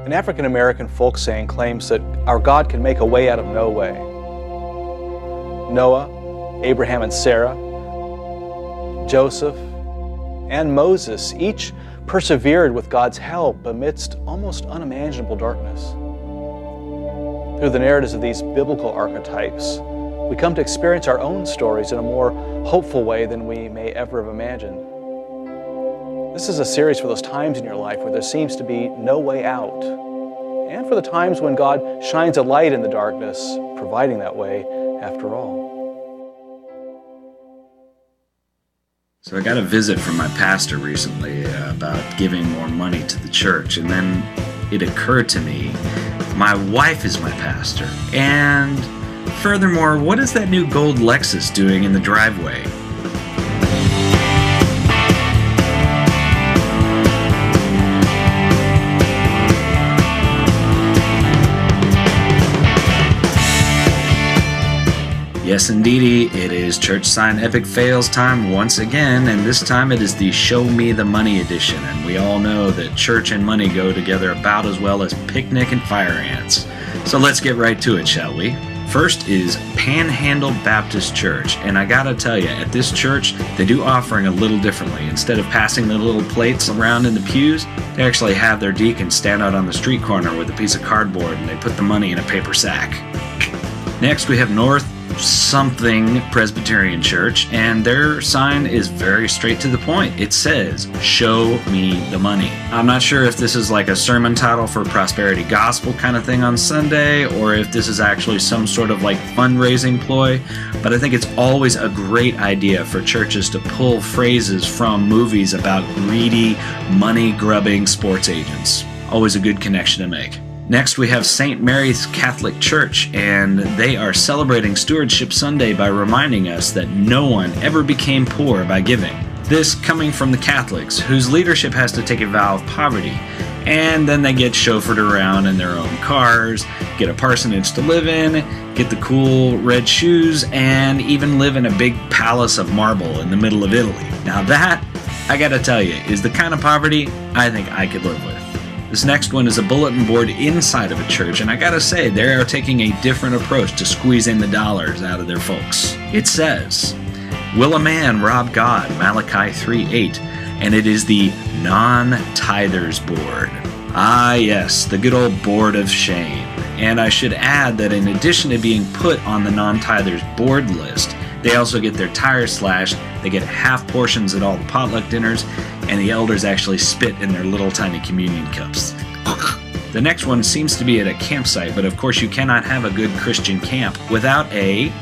An African-American folk saying claims that our God can make a way out of no way. Noah, Abraham and Sarah, Joseph, and Moses each persevered with God's help amidst almost unimaginable darkness. Through the narratives of these biblical archetypes, we come to experience our own stories in a more hopeful way than we may ever have imagined. This is a series for those times in your life where there seems to be no way out, and for the times when God shines a light in the darkness, providing that way after all. So I got a visit from my pastor recently about giving more money to the church, and then it occurred to me, my wife is my pastor, and furthermore, what is that new gold Lexus doing in the driveway? Yes, indeedy, it is Church Sign Epic Fails time once again, and this time it is the Show Me the Money edition, and we all know that church and money go together about as well as picnic and fire ants. So let's get right to it, shall we? First is Panhandle Baptist Church, and I gotta tell you, at this church, they do offering a little differently. Instead of passing the little plates around in the pews, they actually have their deacons stand out on the street corner with a piece of cardboard, and they put the money in a paper sack. Next, we have North something Presbyterian Church, and their sign is very straight to the point. It says, "Show me the money." I'm not sure if this is like a sermon title for prosperity gospel kind of thing on Sunday, or if this is actually some sort of like fundraising ploy, but I think it's always a great idea for churches to pull phrases from movies about greedy, money-grubbing sports agents. Always a good connection to make. Next, we have St. Mary's Catholic Church, and they are celebrating Stewardship Sunday by reminding us that no one ever became poor by giving. This coming from the Catholics, whose leadership has to take a vow of poverty, and then they get chauffeured around in their own cars, get a parsonage to live in, get the cool red shoes, and even live in a big palace of marble in the middle of Italy. Now that, I gotta tell you, is the kind of poverty I think I could live with. This next one is a bulletin board inside of a church, and I gotta say, they are taking a different approach to squeezing the dollars out of their folks. It says, "Will a man rob God?" Malachi 3:8, and it is the non-tithers board. Ah yes, the good old board of shame. And I should add that in addition to being put on the non-tithers board list, they also get their tires slashed, they get half portions at all the potluck dinners, and the elders actually spit in their little tiny communion cups. The next one seems to be at a campsite, but of course you cannot have a good Christian camp without a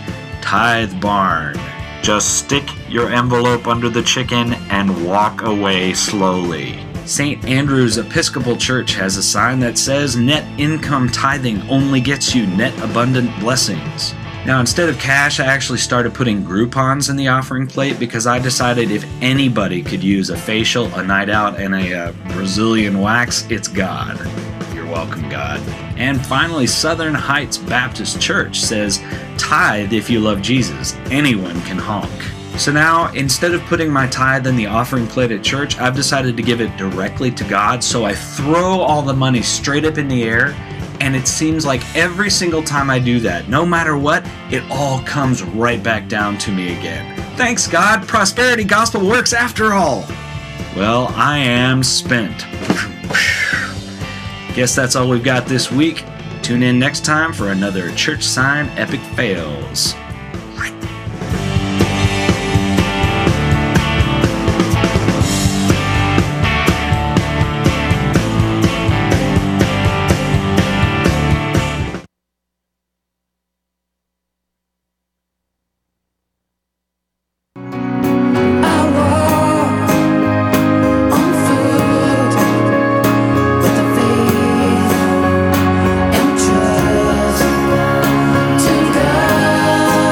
tithe barn. Just stick your envelope under the chicken and walk away slowly. St. Andrew's Episcopal Church has a sign that says, "Net income tithing only gets you net abundant blessings." Now, instead of cash, I actually started putting Groupons in the offering plate because I decided if anybody could use a facial, a night out, and a Brazilian wax, it's God. You're welcome, God. And finally, Southern Heights Baptist Church says, "Tithe if you love Jesus. Anyone can honk." So now, instead of putting my tithe in the offering plate at church, I've decided to give it directly to God, so I throw all the money straight up in the air. And it seems like every single time I do that, no matter what, it all comes right back down to me again. Thanks, God, prosperity gospel works after all. Well, I am spent. Guess that's all we've got this week. Tune in next time for another Church Sign Epic Fails. To God.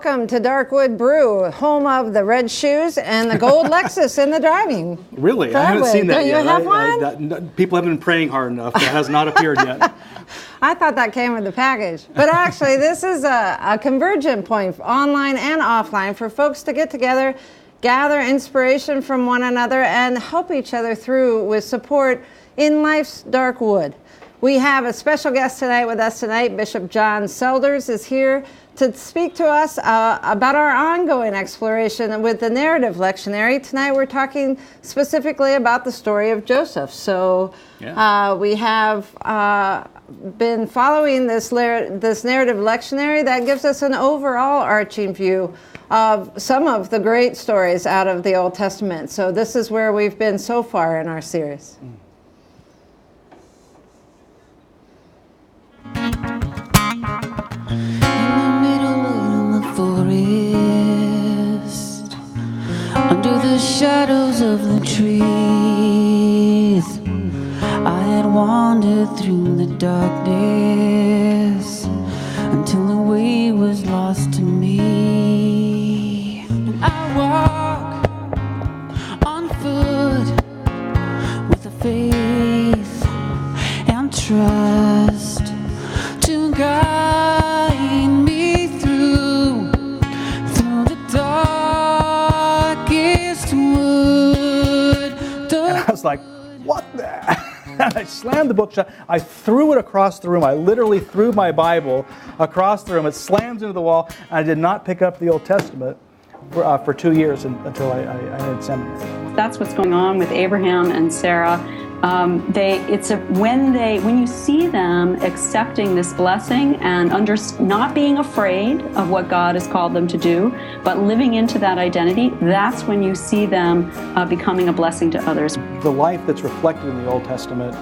welcome to Darkwood Brew, home of the red shoes and the gold Lexus in the driving. Really? I haven't seen that Don't yet. you have one? People haven't been praying hard enough. That has not appeared yet. I thought that came with the package. But actually, this is a convergent point, online and offline, for folks to get together, gather inspiration from one another, and help each other through with support in life's dark wood. We have a special guest tonight with us tonight. Bishop John Selders is here to speak to us about our ongoing exploration with the narrative lectionary. Tonight we're talking specifically about the story of Joseph. So we have been following this narrative lectionary that gives us an overall arching view of some of the great stories out of the Old Testament. So this is where we've been so far in our series. Forest, under the shadows of the trees, I had wandered through the darkness until the way was lost to me. And I walk on foot with a faith and trust to guide me through the darkest wood. And I was like, what the? And I slammed the book shut. I threw it across the room. I literally threw my Bible across the room. It slams into the wall. And I did not pick up the Old Testament for 2 years until I ended seminary. That's what's going on with Abraham and Sarah. When you see them accepting this blessing and not being afraid of what God has called them to do, but living into that identity, that's when you see them becoming a blessing to others. The life that's reflected in the Old Testament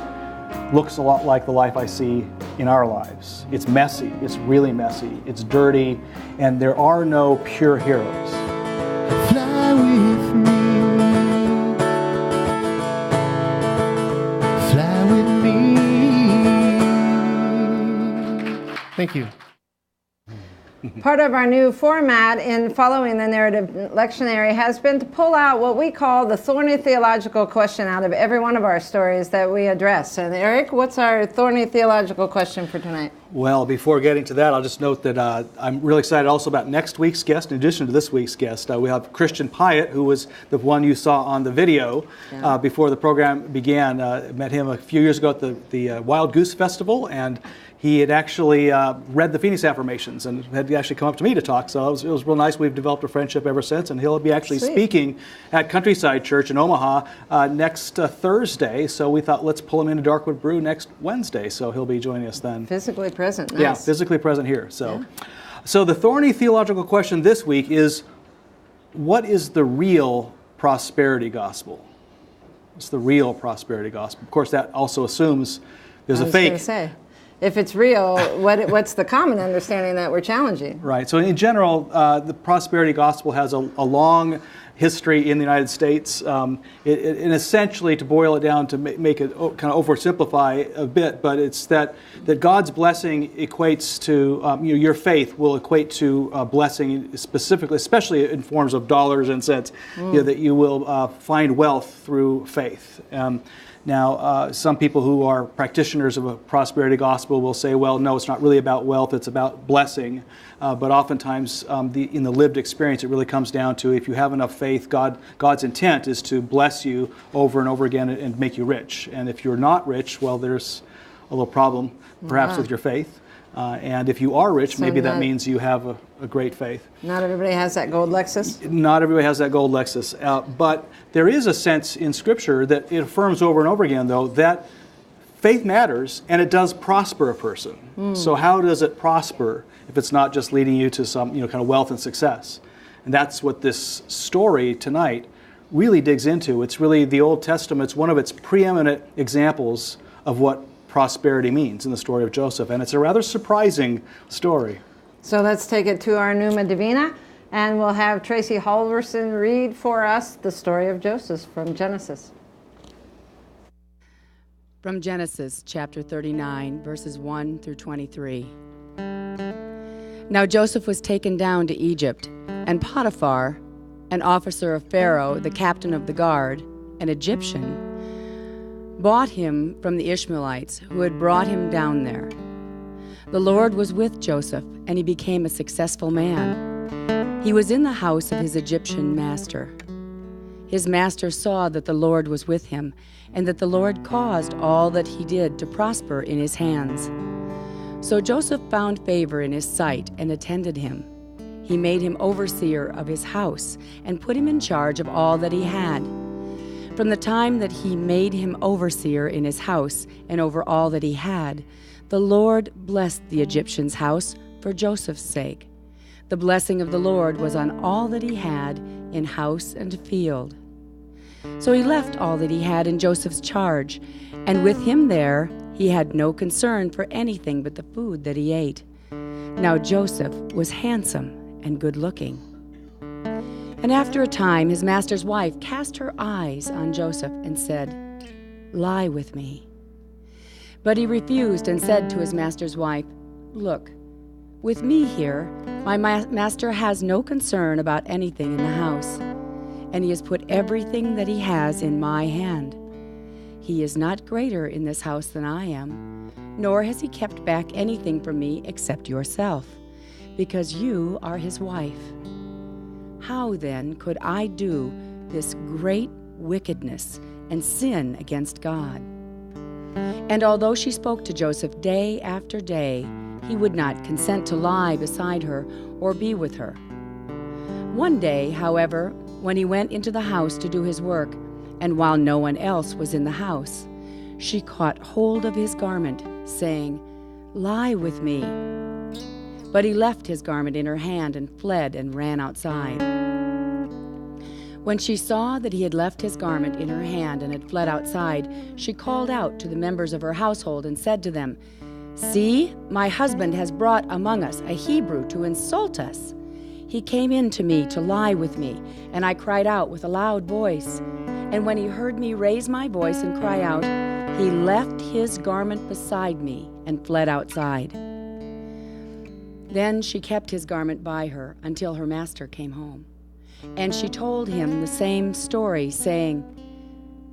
looks a lot like the life I see in our lives. It's messy, it's really messy, it's dirty, and there are no pure heroes. Fly with me. Fly with me. Thank you. Part of our new format in following the narrative lectionary has been to pull out what we call the thorny theological question out of every one of our stories that we address. And Eric, what's our thorny theological question for tonight? Well, before getting to that, I'll just note that I'm really excited also about next week's guest. In addition to this week's guest, we have Christian Piatt, who was the one you saw on the video before the program began. Met him a few years ago at the Wild Goose Festival, and he had actually read the Phoenix Affirmations and had actually come up to me to talk. So it was real nice. We've developed a friendship ever since, and he'll be actually speaking at Countryside Church in Omaha next Thursday. So we thought, let's pull him into Darkwood Brew next Wednesday. So he'll be joining us then. Physically present. Nice. Yeah, physically present here. So the thorny theological question this week is, what is the real prosperity gospel? What's the real prosperity gospel? Of course, that also assumes there's a fake. I was going to say, if it's real, what's the common understanding that we're challenging? Right. So in general, the prosperity gospel has a long history in the United States. And essentially, to boil it down, to make it kind of oversimplify a bit, but it's that God's blessing equates to, your faith will equate to blessing specifically, especially in forms of dollars and cents, that you will find wealth through faith. Now, some people who are practitioners of a prosperity gospel will say, well, no, it's not really about wealth, it's about blessing. But oftentimes, in the lived experience, it really comes down to, if you have enough faith, God's intent is to bless you over and over again and make you rich. And if you're not rich, well, there's a little problem, perhaps, with your faith. And if you are rich, maybe that means you have a great faith. Not everybody has that gold Lexus? Not everybody has that gold Lexus. But there is a sense in Scripture that it affirms over and over again, though, that faith matters and it does prosper a person. So how does it prosper if it's not just leading you to some kind of wealth and success? And that's what this story tonight really digs into. It's really the Old Testament. It's one of its preeminent examples of what prosperity means in the story of Joseph, and it's a rather surprising story. So let's take it to our Numa Divina, and we'll have Tracy Halverson read for us the story of Joseph from Genesis. From Genesis chapter 39, verses 1 through 23. Now Joseph was taken down to Egypt, and Potiphar, an officer of Pharaoh, the captain of the guard, an Egyptian, bought him from the Ishmaelites who had brought him down there. The Lord was with Joseph, and he became a successful man. He was in the house of his Egyptian master. His master saw that the Lord was with him, and that the Lord caused all that he did to prosper in his hands. So Joseph found favor in his sight and attended him. He made him overseer of his house and put him in charge of all that he had. From the time that he made him overseer in his house and over all that he had, the Lord blessed the Egyptian's house for Joseph's sake. The blessing of the Lord was on all that he had in house and field. So he left all that he had in Joseph's charge, and with him there he had no concern for anything but the food that he ate. Now Joseph was handsome and good-looking. And after a time his master's wife cast her eyes on Joseph and said, "Lie with me." But he refused and said to his master's wife, "Look, with me here, my master has no concern about anything in the house, and he has put everything that he has in my hand. He is not greater in this house than I am, nor has he kept back anything from me except yourself, because you are his wife. How then could I do this great wickedness and sin against God?" And although she spoke to Joseph day after day, he would not consent to lie beside her or be with her. One day, however, when he went into the house to do his work, and while no one else was in the house, she caught hold of his garment, saying, "Lie with me." But he left his garment in her hand and fled and ran outside. When she saw that he had left his garment in her hand and had fled outside, she called out to the members of her household and said to them, "See, my husband has brought among us a Hebrew to insult us. He came in to me to lie with me, and I cried out with a loud voice. And when he heard me raise my voice and cry out, he left his garment beside me and fled outside." Then she kept his garment by her until her master came home. And she told him the same story, saying,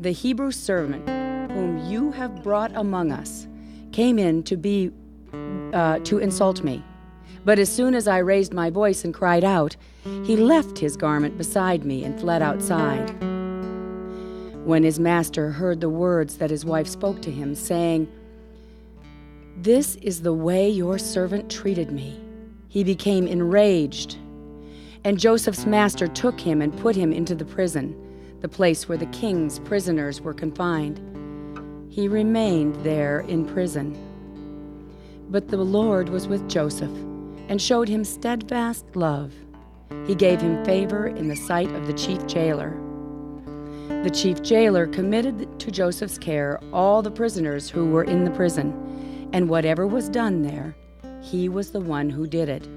"The Hebrew servant whom you have brought among us came in to insult me. But as soon as I raised my voice and cried out, he left his garment beside me and fled outside." When his master heard the words that his wife spoke to him, saying, "This is the way your servant treated me," he became enraged. And Joseph's master took him and put him into the prison, the place where the king's prisoners were confined. He remained there in prison. But the Lord was with Joseph and showed him steadfast love. He gave him favor in the sight of the chief jailer. The chief jailer committed to Joseph's care all the prisoners who were in the prison, and whatever was done there, he was the one who did it.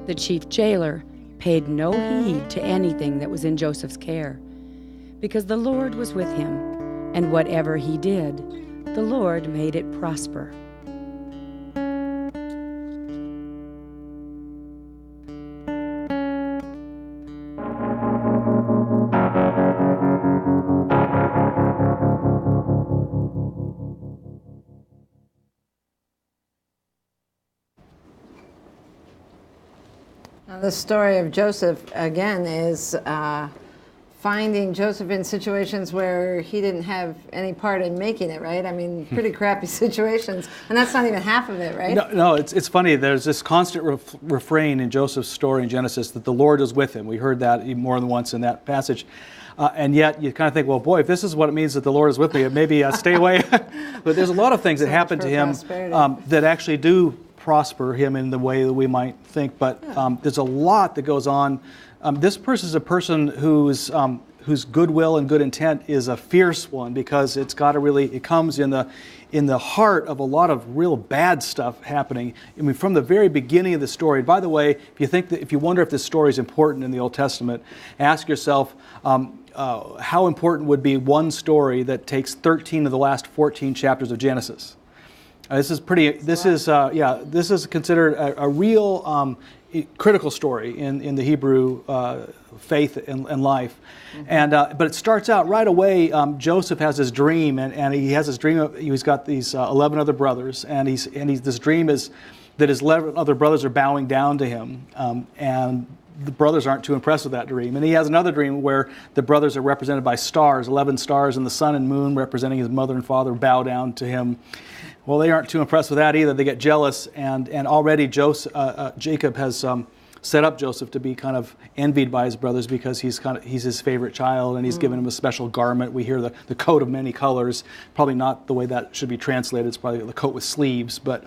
The chief jailer paid no heed to anything that was in Joseph's care, because the Lord was with him, and whatever he did, the Lord made it prosper. Now, the story of Joseph, again, is finding Joseph in situations where he didn't have any part in making it, right? I mean, pretty crappy situations. And that's not even half of it, right? No, it's funny. There's this constant refrain in Joseph's story in Genesis that the Lord is with him. We heard that more than once in that passage. And yet you kind of think, well, boy, if this is what it means that the Lord is with me, maybe stay away. But there's a lot of things that happen to him that actually do prosper him in the way that we might think. But there's a lot that goes on. This person is a person whose goodwill and good intent is a fierce one, because it comes in the heart of a lot of real bad stuff happening. I mean, from the very beginning of the story. By the way, if you wonder if this story is important in the Old Testament, ask yourself how important would be one story that takes 13 of the last 14 chapters of Genesis. This is pretty. This is This is considered a real critical story in the Hebrew faith and life, and but it starts out right away. Joseph has his dream, and he has his dream. He's got these 11 other brothers, and this dream is that his 11 other brothers are bowing down to him, and the brothers aren't too impressed with that dream. And he has another dream where the brothers are represented by stars, 11 stars, and the sun and moon representing his mother and father bow down to him. Well, they aren't too impressed with that either. They get jealous, and already Jacob has set up Joseph to be kind of envied by his brothers because he's his favorite child, and he's given him a special garment. We hear the coat of many colors. Probably not the way that should be translated. It's probably the coat with sleeves, but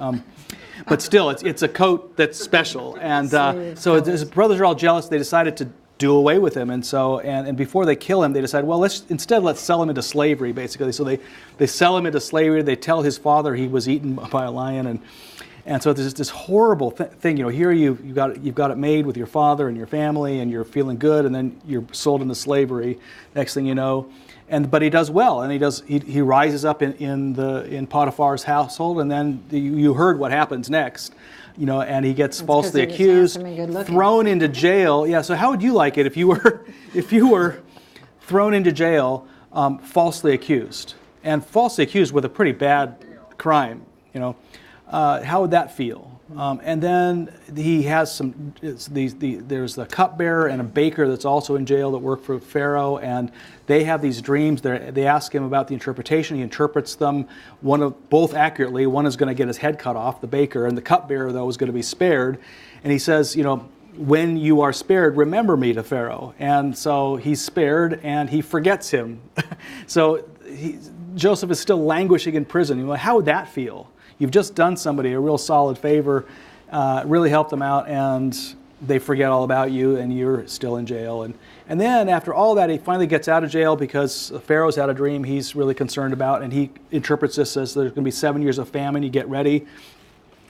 still, it's a coat that's special. And so his brothers are all jealous. They decided to do away with him, and before they kill him, they decide, well, let's sell him into slavery, basically. So they sell him into slavery. They tell his father he was eaten by a lion, and so there's this horrible thing. Here you've got it made with your father and your family, and you're feeling good, and then you're sold into slavery. Next thing you know, but he does well, and he rises up in Potiphar's household, and then you heard what happens next. And he gets falsely accused, thrown into jail. Yeah. So how would you like it if you were thrown into jail, falsely accused, with a pretty bad crime? How would that feel? And then he has there's the cupbearer and a baker that's also in jail that work for Pharaoh, and they have these dreams. They ask him about the interpretation. He interprets them, both accurately. One is going to get his head cut off, the baker, and the cupbearer, though, is going to be spared. And he says, when you are spared, remember me to Pharaoh. And so he's spared, and he forgets him. So Joseph is still languishing in prison. How would that feel? You've just done somebody a real solid favor, really helped them out, and they forget all about you, and you're still in jail. And then after all that, he finally gets out of jail because Pharaoh's had a dream he's really concerned about, and he interprets this as there's going to be 7 years of famine. You get ready,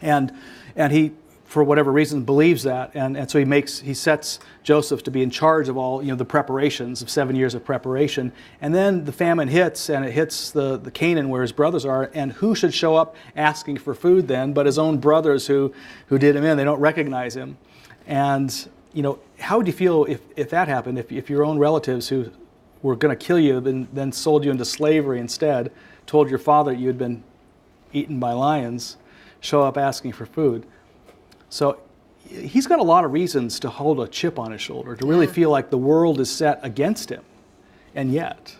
and he, for whatever reason, believes that, and so he sets Joseph to be in charge of all the preparations of 7 years of preparation. And then the famine hits, and it hits the Canaan where his brothers are. And who should show up asking for food then but his own brothers who did him in? They don't recognize him. And how would you feel if that happened? If your own relatives who were going to kill you then sold you into slavery instead, told your father you had been eaten by lions, show up asking for food? So he's got a lot of reasons to hold a chip on his shoulder, to really feel like the world is set against him. And yet.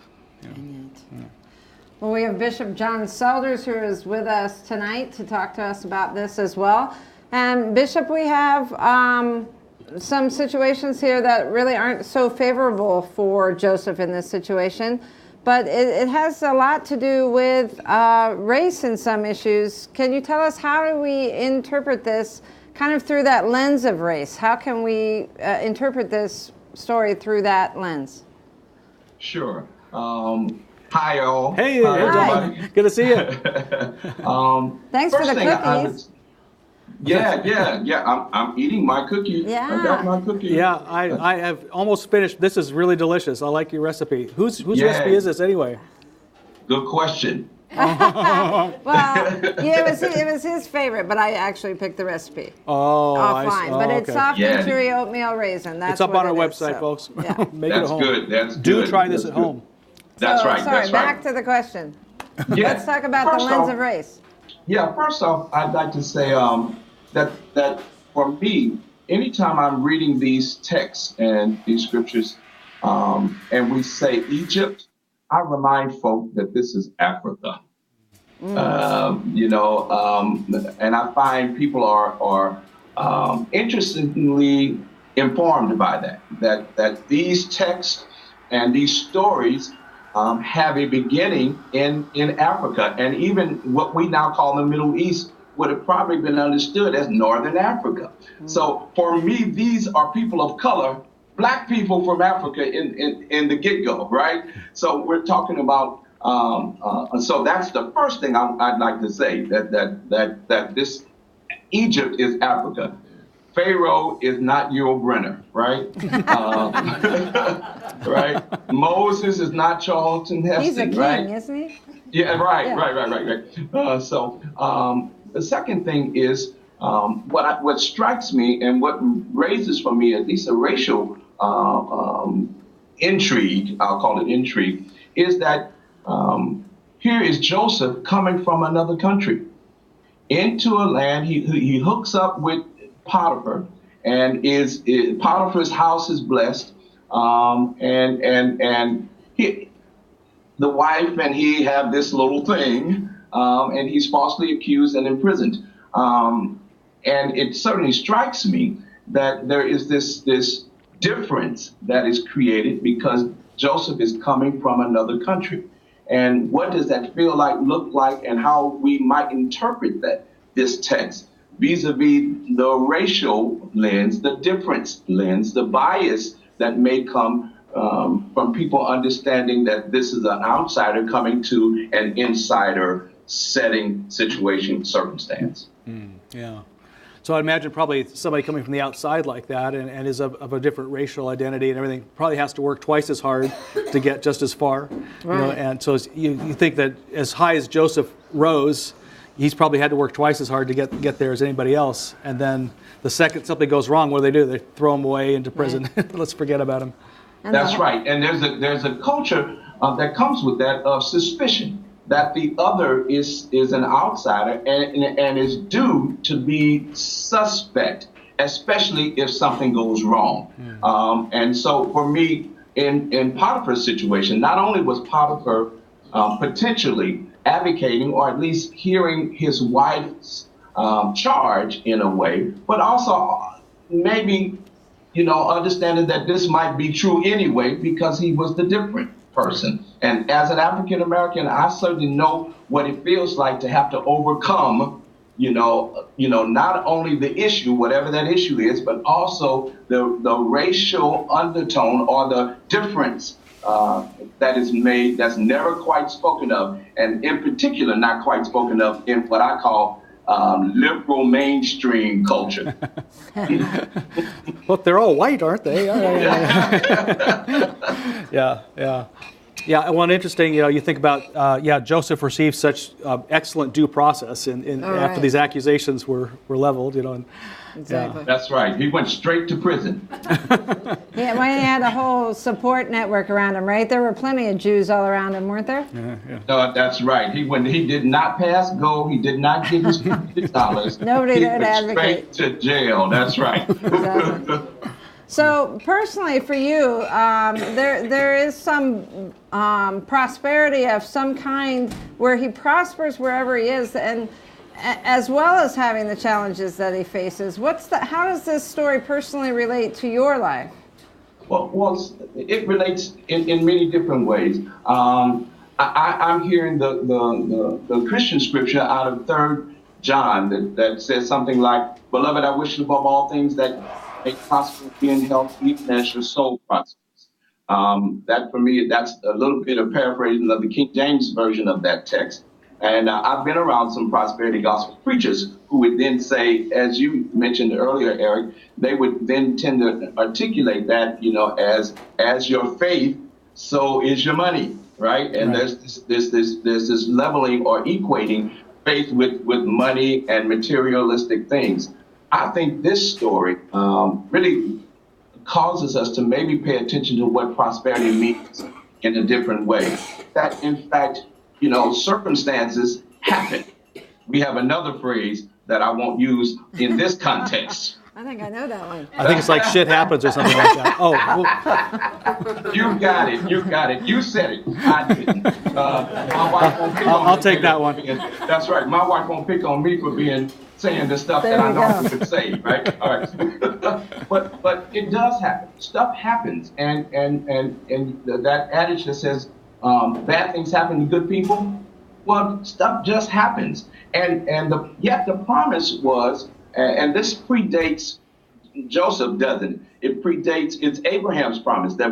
Well, we have Bishop John Selders, who is with us tonight to talk to us about this as well. And Bishop, we have some situations here that really aren't so favorable for Joseph in this situation. But it has a lot to do with race in some issues. Can you tell us, how do we interpret this kind of through that lens of race? How can we interpret this story through that lens? Sure. Hi, all. Hey, everybody. Good to see you. Thanks for the cookies. I'm eating my cookie. Yeah. I got my cookie. Yeah, I have almost finished. This is really delicious. I like your recipe. Whose recipe is this anyway? Good question. Well, it was his favorite, but I actually picked the recipe. Offline. But it's soft and chewy oatmeal raisin. It's up on our website, folks. Yeah. Make it at home. That's good. Do try this at home. That's right. Sorry, back to the question. Let's talk about the lens of race. Yeah, first off, I'd like to say that for me, anytime I'm reading these texts and these scriptures, and we say Egypt, I remind folk that this is Africa. And I find people are interestingly informed by that these texts and these stories have a beginning in Africa, and even what we now call the Middle East would have probably been understood as Northern Africa. So for me, these are people of color, Black people from Africa in the get-go, right? So we're talking about, so that's the first thing I'd like to say, that this Egypt is Africa. Pharaoh is not Yul Brynner, right? Right? Moses is not Charlton Heston, He's a king, right? isn't he? Yeah, right. So the second thing is what strikes me and what raises for me at least a racial intrigue, I'll call it intrigue, is that here is Joseph coming from another country into a land. He hooks up with Potiphar, and Potiphar's house is blessed, and he, the wife and he have this little thing, and he's falsely accused and imprisoned. And it certainly strikes me that there is this difference that is created because Joseph is coming from another country. And what does that feel like, look like, and how we might interpret this text vis-a-vis the racial lens, the difference lens, the bias that may come from people understanding that this is an outsider coming to an insider setting, situation, circumstance. Yeah. So I'd imagine probably somebody coming from the outside like that and is of a different racial identity and everything probably has to work twice as hard to get just as far. Right. And so you think that as high as Joseph rose, he's probably had to work twice as hard to get there as anybody else. And then the second something goes wrong, what do? They throw him away into prison. Right. Let's forget about him. That's right. And there's a culture that comes with that of suspicion, that the other is an outsider and is due to be suspect, especially if something goes wrong. And so for me, in Potiphar's situation, not only was Potiphar potentially advocating or at least hearing his wife's charge in a way, but also maybe, understanding that this might be true anyway because he was the different person. And as an African American, I certainly know what it feels like to have to overcome, not only the issue, whatever that issue is, but also the racial undertone or the difference that is made that's never quite spoken of, and in particular not quite spoken of in what I call liberal mainstream culture. Well, they're all white, aren't they? Yeah. Well, and interesting, you think about, Joseph received such excellent due process after these accusations were leveled, and Exactly. That's right. He went straight to prison. Yeah, well, he had a whole support network around him, right? There were plenty of Jews all around him, weren't there? Yeah. No, that's right. He did not pass go. He did not get his $50. Nobody would advocate. Straight to jail. That's right. Exactly. So personally for you, there is some prosperity of some kind where he prospers wherever he is, and as well as having the challenges that he faces. How does this story personally relate to your life? Well, it relates in many different ways. I'm hearing the Christian scripture out of 3 John that says something like, "Beloved, I wish above all things that may prosper, be in health, even as your soul prospers." That for me, that's a little bit of paraphrasing of the King James version of that text. And I've been around some prosperity gospel preachers who would then say, as you mentioned earlier, Eric, they would then tend to articulate that, as your faith, so is your money, right? And there's this leveling or equating faith with money and materialistic things. I think this story really causes us to maybe pay attention to what prosperity means in a different way. That, in fact, circumstances happen. We have another phrase that I won't use in this context. I think I know that one. I think it's like shit happens or something like that. Oh. You got it. You said it. I didn't. My wife won't pick on I'll me take that one. That's right. My wife won't pick on me for saying the stuff that I know she would say, right? All right. But it does happen. Stuff happens, and that adage that says bad things happen to good people. Well, stuff just happens, and yet the promise was, and this predates Joseph, doesn't it? It's Abraham's promise that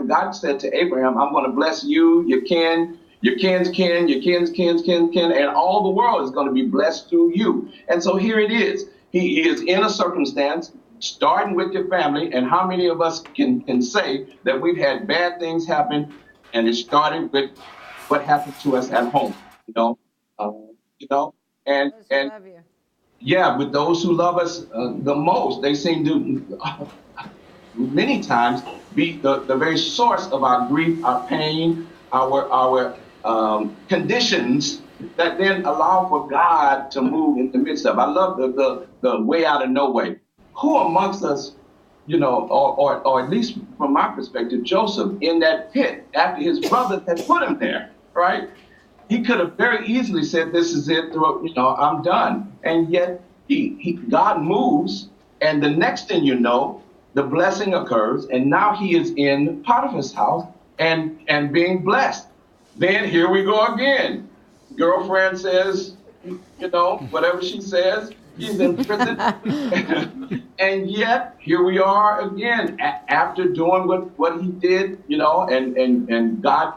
God said to Abraham, "I'm going to bless you, your kin, your kin's kin, your kin's kin's kin, and all the world is going to be blessed through you." And so here it is. He is in a circumstance, starting with your family, and how many of us can say that we've had bad things happen, and it started with what happened to us at home, you know, uh, and Those who love you. yeah, with those who love us the most, they seem to many times be the very source of our grief, our pain, our conditions that then allow for God to move in the midst of. I love the way out of no way. Who amongst us, or at least from my perspective, Joseph in that pit after his brothers had put him there, right? He could have very easily said, "This is it. I'm done." And yet, God moves, and the next thing you know, the blessing occurs, and now he is in Potiphar's house and being blessed. Then here we go again. Girlfriend says, whatever she says, he's in prison, and yet here we are again after doing what he did, and God.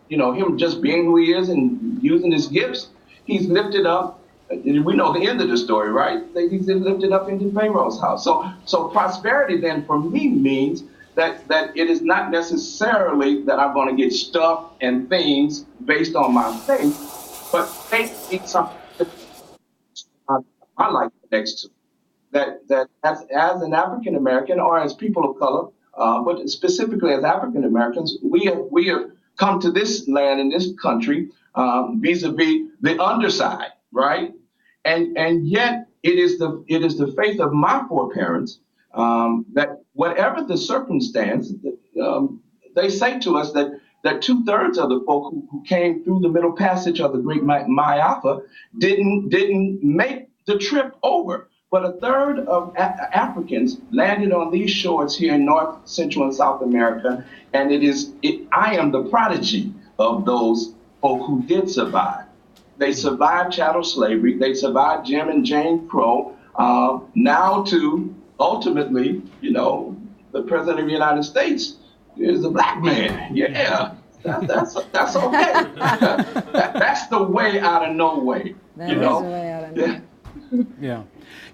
Him just being who he is and using his gifts, he's lifted up. We know the end of the story, right? He's lifted up into Pharaoh's house. So prosperity then for me means that it is not necessarily that I'm going to get stuff and things based on my faith, but faith is something I like next to. That as an African American or as people of color, but specifically as African Americans, we have come to this land in this country vis-a-vis the underside, right? And yet it is the faith of my foreparents that whatever the circumstance, they say to us that 2/3 of the folk who came through the Middle Passage of the Great Miafa didn't make the trip over. But 1/3 of Africans landed on these shores here in North, Central, and South America, and I am the prodigy of those folk who did survive. They survived chattel slavery. They survived Jim and Jane Crow. Now to ultimately, the president of the United States is a black man. Yeah, that's okay. That's the way out of no way. That is the way out of no way. Yeah.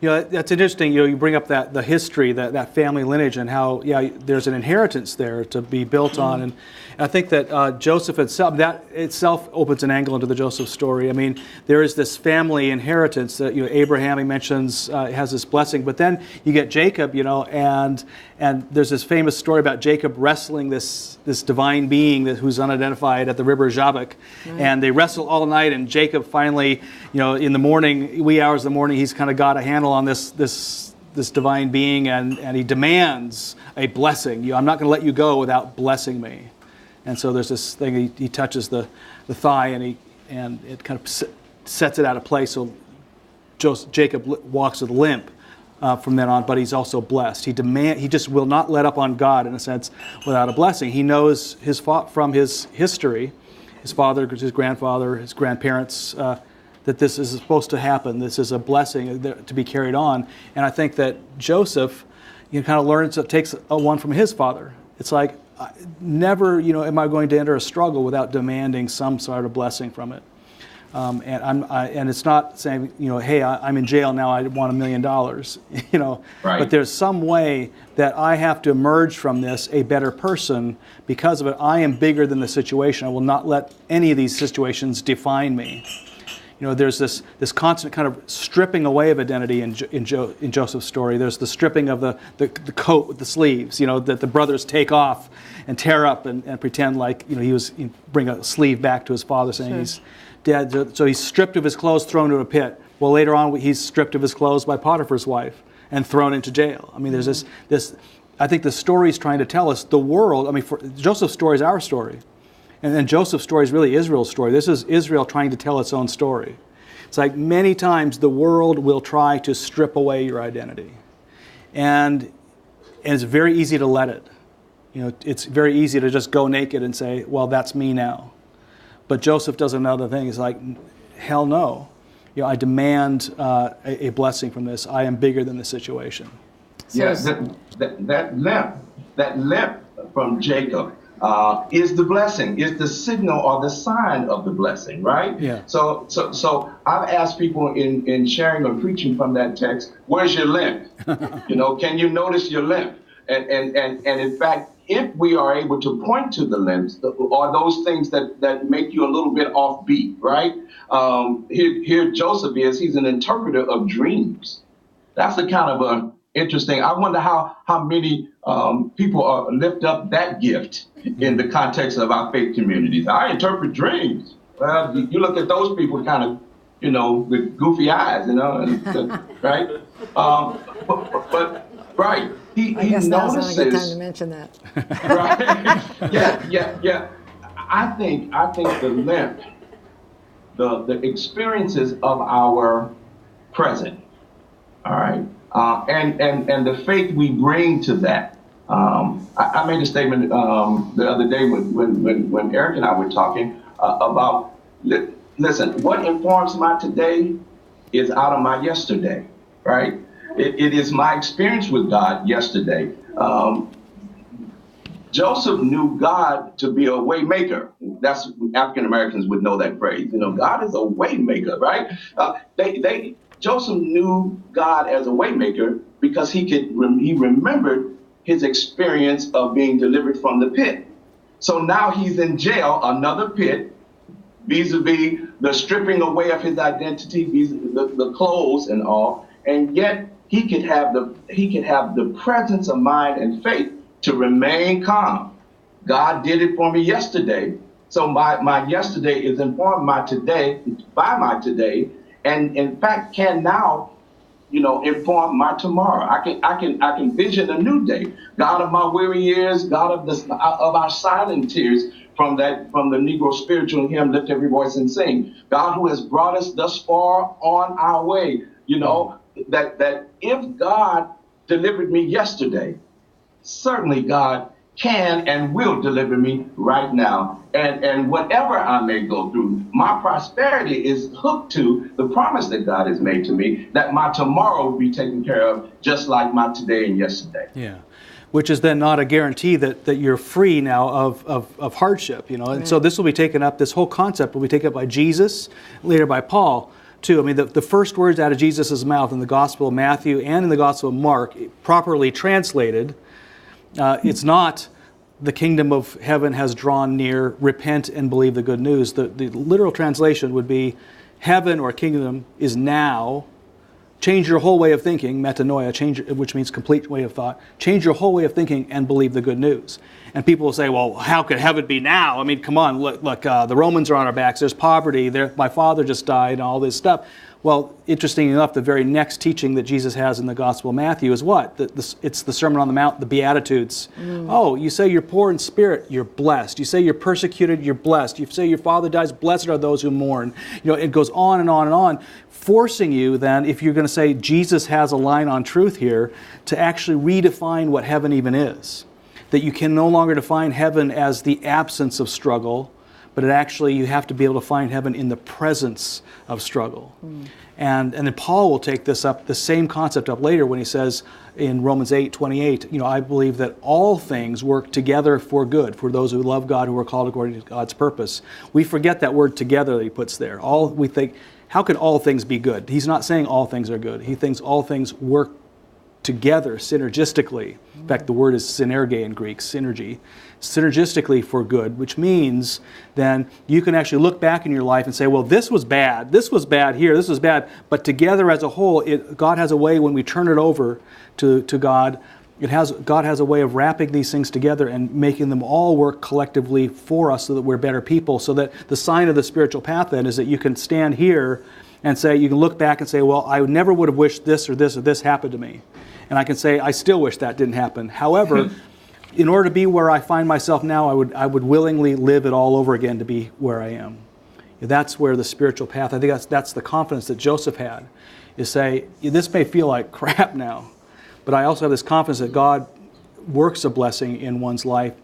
That's interesting. You bring up the history, that family lineage, and how there's an inheritance there to be built on. And I think that Joseph itself opens an angle into the Joseph story. I mean, there is this family inheritance that Abraham, he mentions, has this blessing, but then you get Jacob, and there's this famous story about Jacob wrestling this divine being who's unidentified at the river Jabbok, and they wrestle all night, and Jacob finally, in the morning, wee hours of the morning, he's kind of got a handle on this divine being, and he demands a blessing. I'm not going to let you go without blessing me. And so there's this thing, he touches the thigh, and it kind of sets it out of place. So Jacob walks with a limp from then on, but he's also blessed. He just will not let up on God, in a sense, without a blessing. He knows from his history, his father, his grandfather, his grandparents, that this is supposed to happen. This is a blessing to be carried on. And I think that Joseph, kind of learns, takes one from his father. It's like, never, am I going to enter a struggle without demanding some sort of blessing from it. And it's not saying, hey, I'm in jail now, I want $1 million, Right. But there's some way that I have to emerge from this a better person because of it. I am bigger than the situation. I will not let any of these situations define me. There's this constant kind of stripping away of identity in Joseph's story. There's the stripping of the coat with the sleeves, that the brothers take off and tear up and pretend like, he bring a sleeve back to his father saying he's dead. So he's stripped of his clothes, thrown into a pit. Well, later on, he's stripped of his clothes by Potiphar's wife and thrown into jail. I mean, there's this. I think the story's trying to tell us the world. I mean, Joseph's story is our story. And then Joseph's story is really Israel's story. This is Israel trying to tell its own story. It's like many times the world will try to strip away your identity. And it's very easy to let it. It's very easy to just go naked and say, well, that's me now. But Joseph does another thing. He's like, hell no. I demand a blessing from this. I am bigger than the situation. Yes, that limp from Jacob is the blessing, is the signal or the sign of the blessing, right? Yeah. So I've asked people in sharing or preaching from that text, where's your limp? Can you notice your limp? And in fact, if we are able to point to the limps or those things that make you a little bit offbeat, right? Here Joseph is, he's an interpreter of dreams. That's the kind of a interesting. I wonder how many people lift up that gift in the context of our faith communities. I interpret dreams. Well, you look at those people kind of, with goofy eyes, right? But right, he I guess now's notices. not a good time to mention that. Right? Yeah. I think the limp, the experiences of our present. All right, and the faith we bring to that. I made a statement the other day when Eric and I were talking about. Listen, what informs my today is out of my yesterday. Right? It is my experience with God yesterday. Joseph knew God to be a way maker. That's African Americans would know that phrase. God is a way maker, right? Joseph knew God as a waymaker because he remembered his experience of being delivered from the pit. So now he's in jail, another pit, vis-a-vis the stripping away of his identity, the clothes and all, and yet he could have the presence of mind and faith to remain calm. God did it for me yesterday, so my yesterday is informed by my today. And in fact, can now, inform my tomorrow. I can vision a new day. God of my weary years, God of our silent tears, from the Negro spiritual hymn, lift every voice and sing. God who has brought us thus far on our way. That if God delivered me yesterday, certainly God can and will deliver me right now. And whatever I may go through, my prosperity is hooked to the promise that God has made to me that my tomorrow will be taken care of just like my today and yesterday. Yeah. Which is then not a guarantee that you're free now of hardship, And so this will be taken up, this whole concept will be taken up by Jesus, later by Paul, too. I mean, the first words out of Jesus' mouth in the Gospel of Matthew and in the Gospel of Mark, properly translated, it's not the kingdom of heaven has drawn near, repent and believe the good news. The literal translation would be heaven or kingdom is now. Change your whole way of thinking, metanoia, which means complete way of thought. Change your whole way of thinking and believe the good news. And people will say, well, how could heaven be now? I mean, come on, look, the Romans are on our backs. There's poverty. My father just died and all this stuff. Well, interesting enough, the very next teaching that Jesus has in the Gospel of Matthew is what? It's the Sermon on the Mount, the Beatitudes. Oh, you say you're poor in spirit, you're blessed. You say you're persecuted, you're blessed. You say your father dies, blessed are those who mourn. It goes on and on and on, forcing you then, if you're going to say Jesus has a line on truth here, to actually redefine what heaven even is. That you can no longer define heaven as the absence of struggle, but you have to be able to find heaven in the presence of struggle. And then Paul will take the same concept up later when he says in Romans 8:28, I believe that all things work together for good for those who love God, who are called according to God's purpose. We forget that word together that he puts there. We think, how can all things be good? He's not saying all things are good. He thinks all things work together synergistically. In fact, the word is synerge in Greek, synergy. Synergistically for good, which means then you can actually look back in your life and say, well, this was bad here, this was bad, but together as a whole, God has a way when we turn it over to God, God has a way of wrapping these things together and making them all work collectively for us so that we're better people, so that the sign of the spiritual path then is that you can stand here and say, you can look back and say, well, I never would have wished this or this or this happened to me. And I can say, I still wish that didn't happen. However, in order to be where I find myself now, I would willingly live it all over again to be where I am. That's where the spiritual path, I think that's the confidence that Joseph had, is say, this may feel like crap now, but I also have this confidence that God works a blessing in one's life.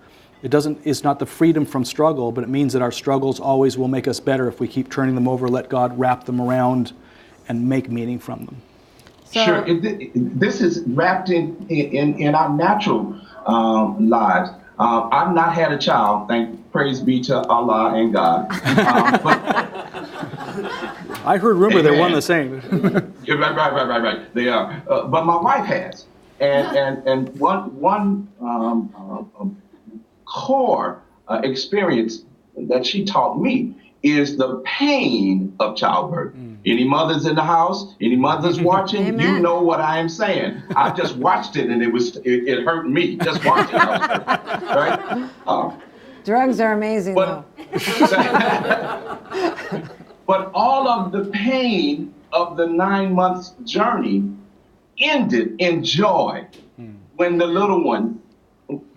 It's not the freedom from struggle, but it means that our struggles always will make us better if we keep turning them over, let God wrap them around and make meaning from them. Sure. This is wrapped in our natural lives. I've not had a child, praise be to Allah and God. I heard rumor they're one the same. Right. They are. But my wife has. And one core experience that she taught me is the pain of childbirth. Any mothers in the house, any mothers watching, you Amen. know what I am saying. I just watched it and it hurt me just watching it, right? Drugs are amazing, though. But all of the pain of the 9 months journey ended in joy when the little one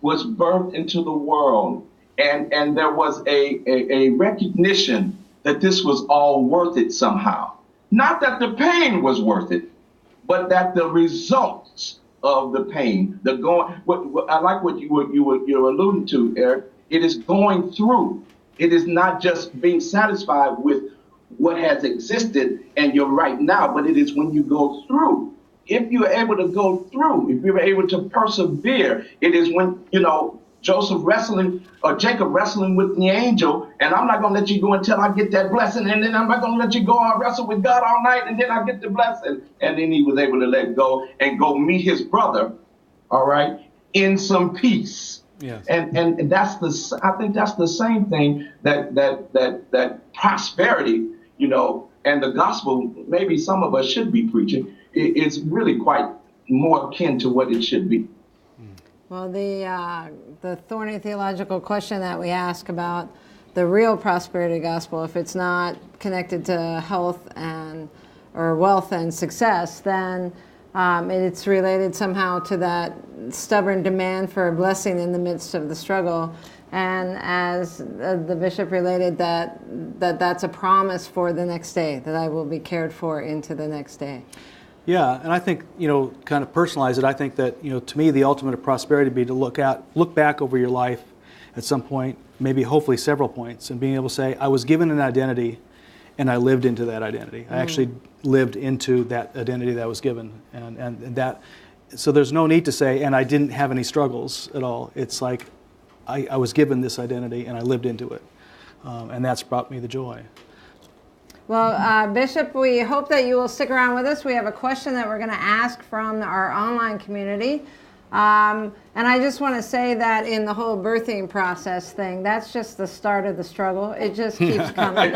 was birthed into the world, and there was a recognition that this was all worth it somehow. Not that the pain was worth it, but that the results of the pain, I like what you're alluding to, Eric. It is going through. It is not just being satisfied with what has existed and you're right now, but it is when you go through. If you're able to go through, if you're able to persevere, it is when, Jacob wrestling with the angel, and I'm not going to let you go until I get that blessing, and then I'm not going to let you go. I'll wrestle with God all night, and then I get the blessing. And then he was able to let go and go meet his brother, all right, in some peace. Yes. And I think that's the same thing that prosperity, and the gospel, maybe some of us should be preaching, it's really quite more akin to what it should be. Well, the thorny theological question that we ask about the real prosperity gospel, if it's not connected to health or wealth and success, then it's related somehow to that stubborn demand for a blessing in the midst of the struggle. And as the bishop related, that's a promise for the next day, that I will be cared for into the next day. Yeah, and I think, kind of personalize it, I think that, to me, the ultimate of prosperity would be to look back over your life at some point, maybe hopefully several points, and being able to say, I was given an identity and I lived into that identity. I actually lived into that identity that I was given. And that, so there's no need to say, and I didn't have any struggles at all. It's like, I was given this identity and I lived into it. And that's brought me the joy. Well, Bishop, we hope that you will stick around with us. We have a question that we're going to ask from our online community. And I just want to say that in the whole birthing process thing, that's just the start of the struggle. It just keeps coming.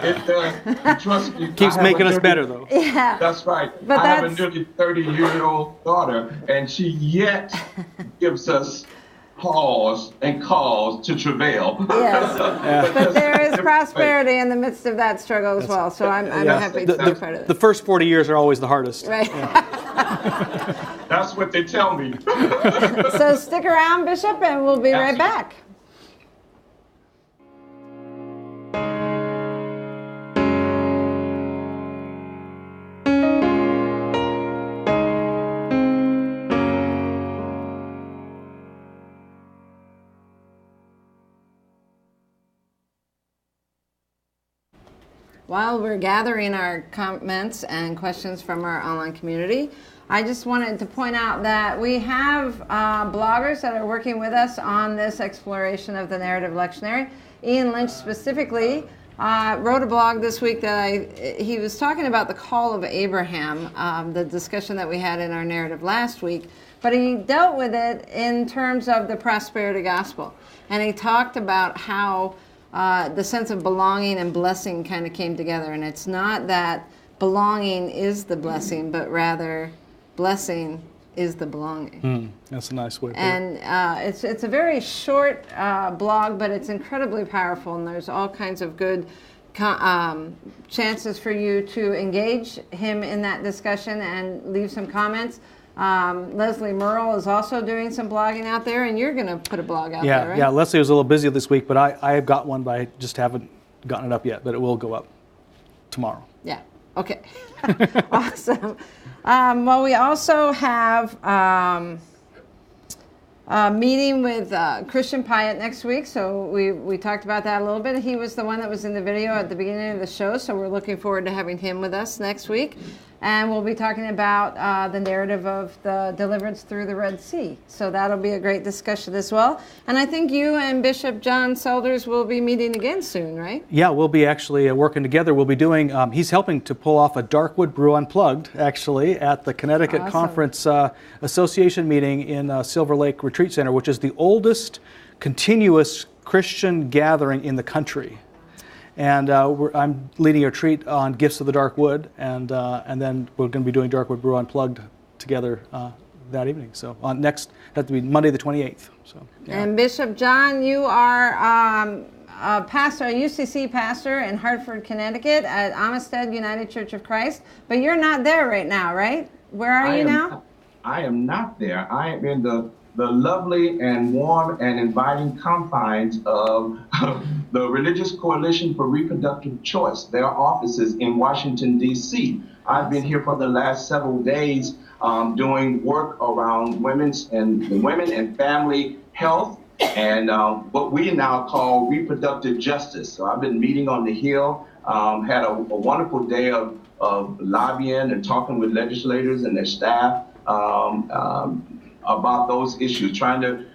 It does. Trust me. Keeps making us better, though. Yeah. That's right. But I have a nearly 30-year-old daughter, and she yet gives us pause and cause to travail. Yes, but there is prosperity in the midst of that struggle as well, so I'm happy to be part of it. The first 40 years are always the hardest. Right. Yeah. That's what they tell me. So stick around, Bishop, and we'll be right back. While we're gathering our comments and questions from our online community, I just wanted to point out that we have bloggers that are working with us on this exploration of the narrative lectionary. Ian Lynch specifically wrote a blog this week that he was talking about the call of Abraham, the discussion that we had in our narrative last week, but he dealt with it in terms of the prosperity gospel. And he talked about how the sense of belonging and blessing kind of came together. And it's not that belonging is the blessing, but rather blessing is the belonging. That's a nice way to put it. And it's a very short blog, but it's incredibly powerful. And there's all kinds of good chances for you to engage him in that discussion and leave some comments. Leslie Merle is also doing some blogging out there, and you're going to put a blog out there, right? Yeah, Leslie was a little busy this week, but I have got one, but I just haven't gotten it up yet, but it will go up tomorrow. Yeah, okay. Awesome. Well, we also have a meeting with Christian Piatt next week, so we talked about that a little bit. He was the one that was in the video at the beginning of the show, so we're looking forward to having him with us next week. And we'll be talking about the narrative of the deliverance through the Red Sea. So that'll be a great discussion as well. And I think you and Bishop John Selders will be meeting again soon, right? Yeah, we'll be actually working together. We'll be doing, he's helping to pull off a Darkwood Brew Unplugged, actually, at the Connecticut Awesome. Conference Association meeting in Silver Lake Retreat Center, which is the oldest continuous Christian gathering in the country. And I'm leading a retreat on Gifts of the Dark Wood, and then we're going to be doing Darkwood Brew Unplugged together that evening. So on next, that to be Monday the 28th. So, yeah. And Bishop John, you are a pastor, a UCC pastor in Hartford, Connecticut at Amistad United Church of Christ, but you're not there right now, right? Where are you now? I am not there. I am in the lovely and warm and inviting confines of the Religious Coalition for Reproductive Choice, their offices in Washington, D.C. I've been here for the last several days doing work around women and family health and what we now call reproductive justice. So I've been meeting on the Hill, had a wonderful day of lobbying and talking with legislators and their staff about those issues, trying to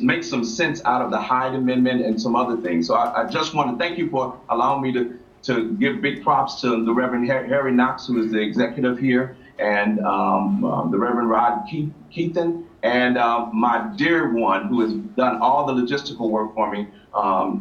make some sense out of the Hyde Amendment and some other things. So I just want to thank you for allowing me to give big props to the Reverend Harry Knox, who is the executive here, and the Reverend Rod Keaton, and my dear one, who has done all the logistical work for me,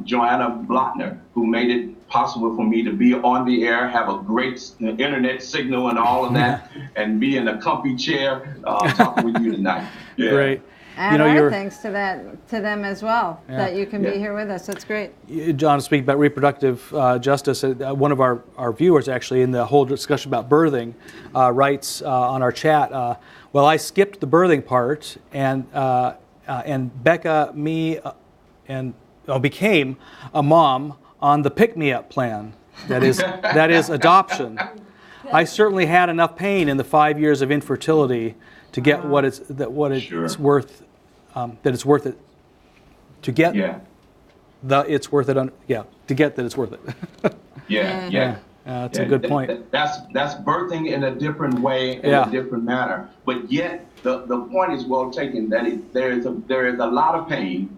Joanna Blotner, who made it possible for me to be on the air, have a great internet signal and all of that, and be in a comfy chair talking with you tonight. Yeah. Great. And our thanks to them as well, that you can be here with us. That's great. John, speaking about reproductive justice, one of our viewers actually in the whole discussion about birthing writes on our chat, well, I skipped the birthing part, and Becca, became a mom on the pick-me-up plan. That is adoption. I certainly had enough pain in the 5 years of infertility to get what it's worth. That it's worth it. To get it's worth it. To get that it's worth it. That's a good point. That's birthing in a different way, in a different manner. But yet the point is well taken. That there is a lot of pain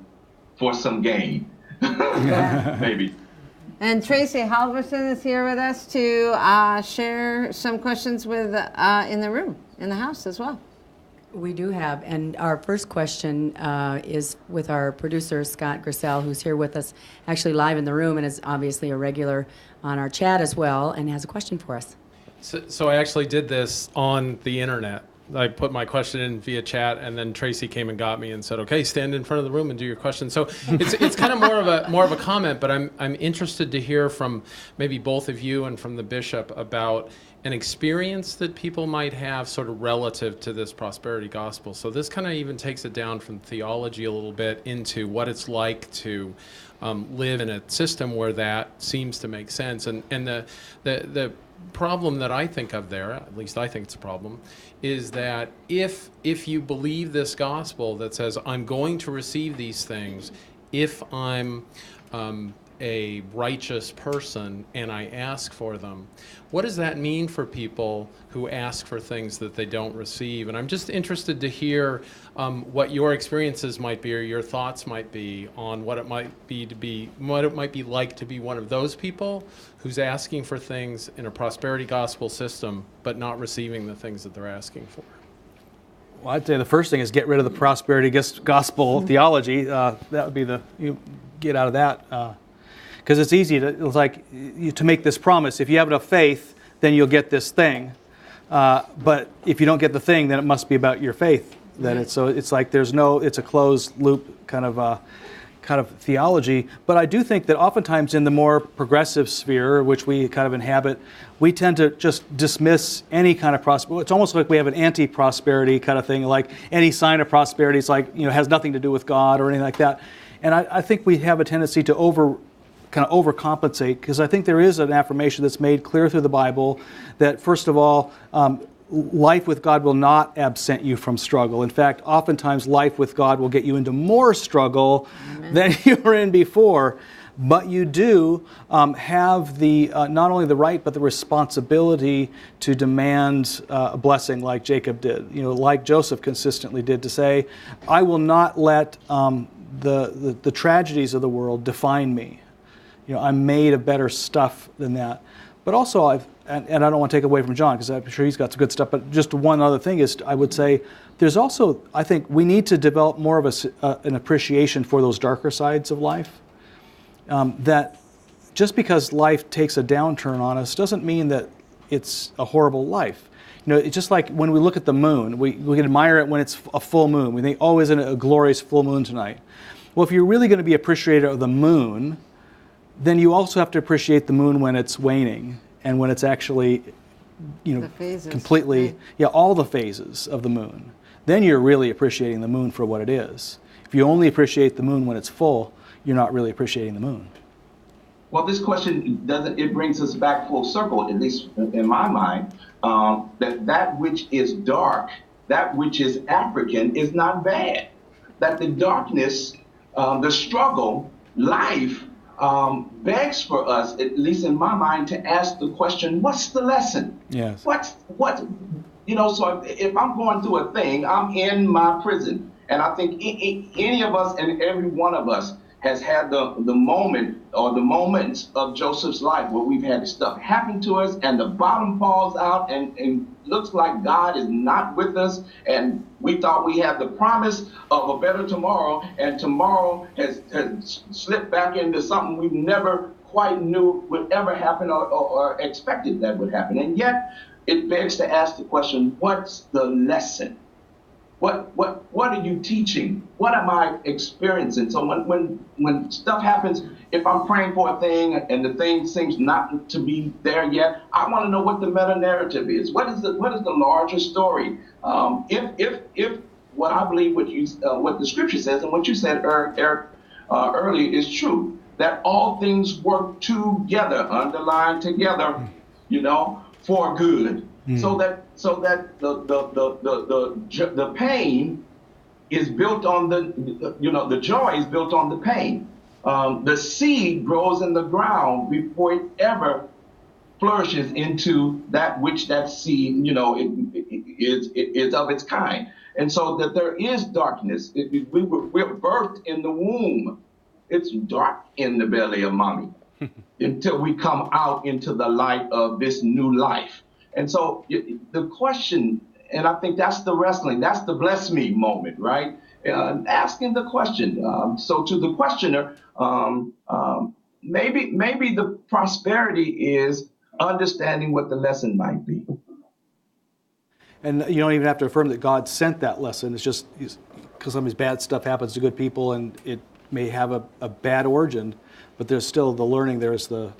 for some gain. Maybe. And Tracy Halverson is here with us to share some questions with in the room, in the house as well. We do have, and our first question is with our producer, Scott Grissell, who's here with us actually live in the room and is obviously a regular on our chat as well and has a question for us. So I actually did this on the internet. I put my question in via chat, and then Tracy came and got me and said, "Okay, stand in front of the room and do your question." So it's kind of more of a comment, but I'm interested to hear from maybe both of you and from the bishop about an experience that people might have sort of relative to this prosperity gospel. So this kind of even takes it down from theology a little bit into what it's like to live in a system where that seems to make sense. And the problem that I think of there, at least I think it's a problem, is that if you believe this gospel that says I'm going to receive these things if I'm a righteous person and I ask for them, what does that mean for people who ask for things that they don't receive? And I'm just interested to hear what your experiences might be or your thoughts might be on what it might be like to be one of those people who's asking for things in a prosperity gospel system but not receiving the things that they're asking for. Well, I'd say the first thing is get rid of the prosperity gospel theology. That would be you get out of that. Because it's easy to make this promise. If you have enough faith, then you'll get this thing. But if you don't get the thing, then it must be about your faith. It's like it's a closed loop kind of theology. But I do think that oftentimes in the more progressive sphere, which we kind of inhabit, we tend to just dismiss any kind of prosperity. It's almost like we have an anti-prosperity kind of thing, like any sign of prosperity is like, has nothing to do with God or anything like that. And I think we have a tendency to overcompensate, because I think there is an affirmation that's made clear through the Bible that, first of all, life with God will not absent you from struggle. In fact, oftentimes life with God will get you into more struggle than you were in before. But you do have the not only the right but the responsibility to demand a blessing, like Jacob did. Like Joseph consistently did, to say, "I will not let the tragedies of the world define me. I'm made of better stuff than that." But also, and I don't want to take away from John because I'm sure he's got some good stuff. But just one other thing is, I would say, there's also, I think, we need to develop more of an appreciation for those darker sides of life. That just because life takes a downturn on us doesn't mean that it's a horrible life. It's just like when we look at the moon, we can admire it when it's a full moon. We think, oh, isn't it a glorious full moon tonight? Well, if you're really going to be an appreciator of the moon, then you also have to appreciate the moon when it's waning and when it's actually, The phases. completely, all the phases of the moon. Then you're really appreciating the moon for what it is. If you only appreciate the moon when it's full, you're not really appreciating the moon. Well, this question it brings us back full circle, at least in my mind, that which is dark, that which is African is not bad. That the darkness, the struggle, life begs for us, at least in my mind, to ask the question, what's the lesson? Yes. So if I'm going through a thing, I'm in my prison. And I think any of us and every one of us has had the moment or the moments of Joseph's life where we've had stuff happen to us and the bottom falls out and looks like God is not with us, and we thought we had the promise of a better tomorrow, and tomorrow has slipped back into something we never quite knew would ever happen or expected that would happen. And yet it begs to ask the question, what's the lesson? What are you teaching? What am I experiencing? So when stuff happens, if I'm praying for a thing and the thing seems not to be there yet, I want to know what the meta narrative is. What is the larger story? If what I believe what the scripture says and what you said, Eric, earlier is true, that all things work together, underlined together, for good. So that the pain is built on the joy is built on the pain. The seed grows in the ground before it ever flourishes into that which that seed is of its kind. And so that there is darkness. We're birthed in the womb. It's dark in the belly of mommy until we come out into the light of this new life. And so the question, and I think that's the wrestling, that's the bless me moment, right? Asking the question. So to the questioner, maybe the prosperity is understanding what the lesson might be. And you don't even have to affirm that God sent that lesson. It's just because sometimes bad stuff happens to good people and it may have a bad origin, but there's still the learning, there's the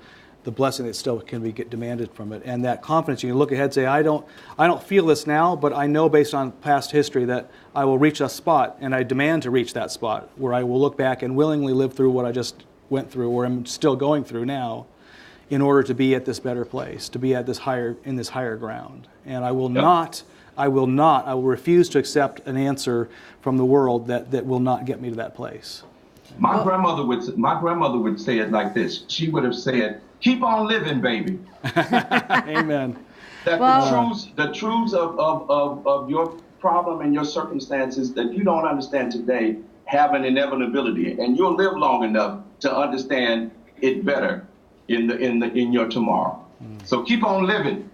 blessing that still can be demanded from it. And that confidence, you can look ahead and say, I don't feel this now, but I know based on past history that I will reach a spot, and I demand to reach that spot where I will look back and willingly live through what I just went through or am still going through now in order to be at this better place, to be at this higher ground. And I will refuse to accept an answer from the world that will not get me to that place. My grandmother would say it like this. She would have said, keep on living, baby. Amen. That the truths of your problem and your circumstances that you don't understand today have an inevitability, and you'll live long enough to understand it better in your tomorrow. So keep on living.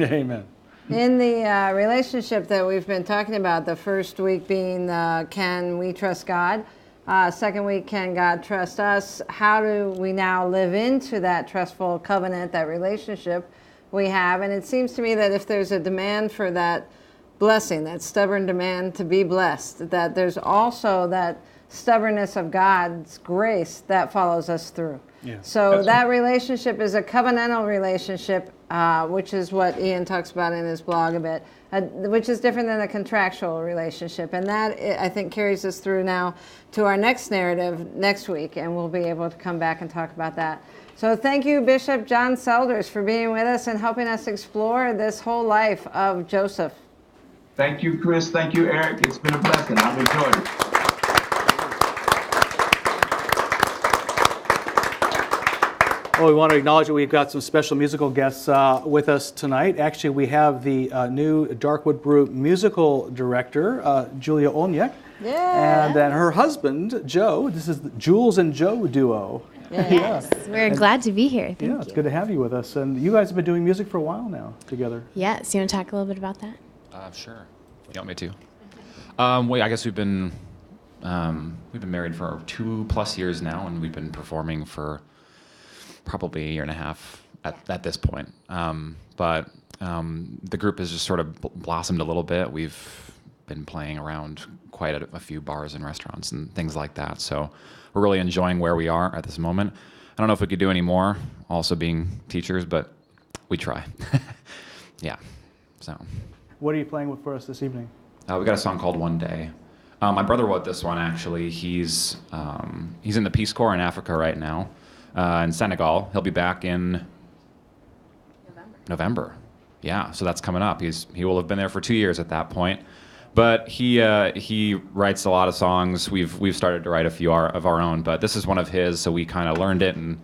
Amen. In the relationship that we've been talking about, the first week being can we trust God? Second week, can God trust us? How do we now live into that trustful covenant, that relationship we have? And it seems to me that if there's a demand for that blessing, that stubborn demand to be blessed, that there's also that stubbornness of God's grace that follows us through. Yeah. So that relationship is a covenantal relationship, which is what Ian talks about in his blog a bit, which is different than a contractual relationship. And that, I think, carries us through now to our next narrative next week, and we'll be able to come back and talk about that. So thank you, Bishop John Selders, for being with us and helping us explore this whole life of Joseph. Thank you, Chris. Thank you, Eric. It's been a blessing. I've enjoyed it. Well, we want to acknowledge that we've got some special musical guests with us tonight. Actually, we have the new Darkwood Brew musical director, Julia Olniak. Yeah. And then her husband, Joe. This is the Jules and Joe duo. Yes, we're glad to be here. Thank you. It's good to have you with us. And you guys have been doing music for a while now together. Yes, you want to talk a little bit about that? Sure. You want me to? Well, I guess we've been married for 2+ years now, and we've been performing for probably a year and a half at this point. But the group has just sort of blossomed a little bit. We've been playing around quite a few bars and restaurants and things like that. So we're really enjoying where we are at this moment. I don't know if we could do any more, also being teachers, but we try. Yeah. So. What are you playing with for us this evening? We got a song called One Day. My brother wrote this one, actually. He's in the Peace Corps in Africa right now, in Senegal. He'll be back in November. Yeah, so that's coming up. He will have been there for 2 years at that point. But he writes a lot of songs. We've started to write a few of our own, but this is one of his, so we kind of learned it and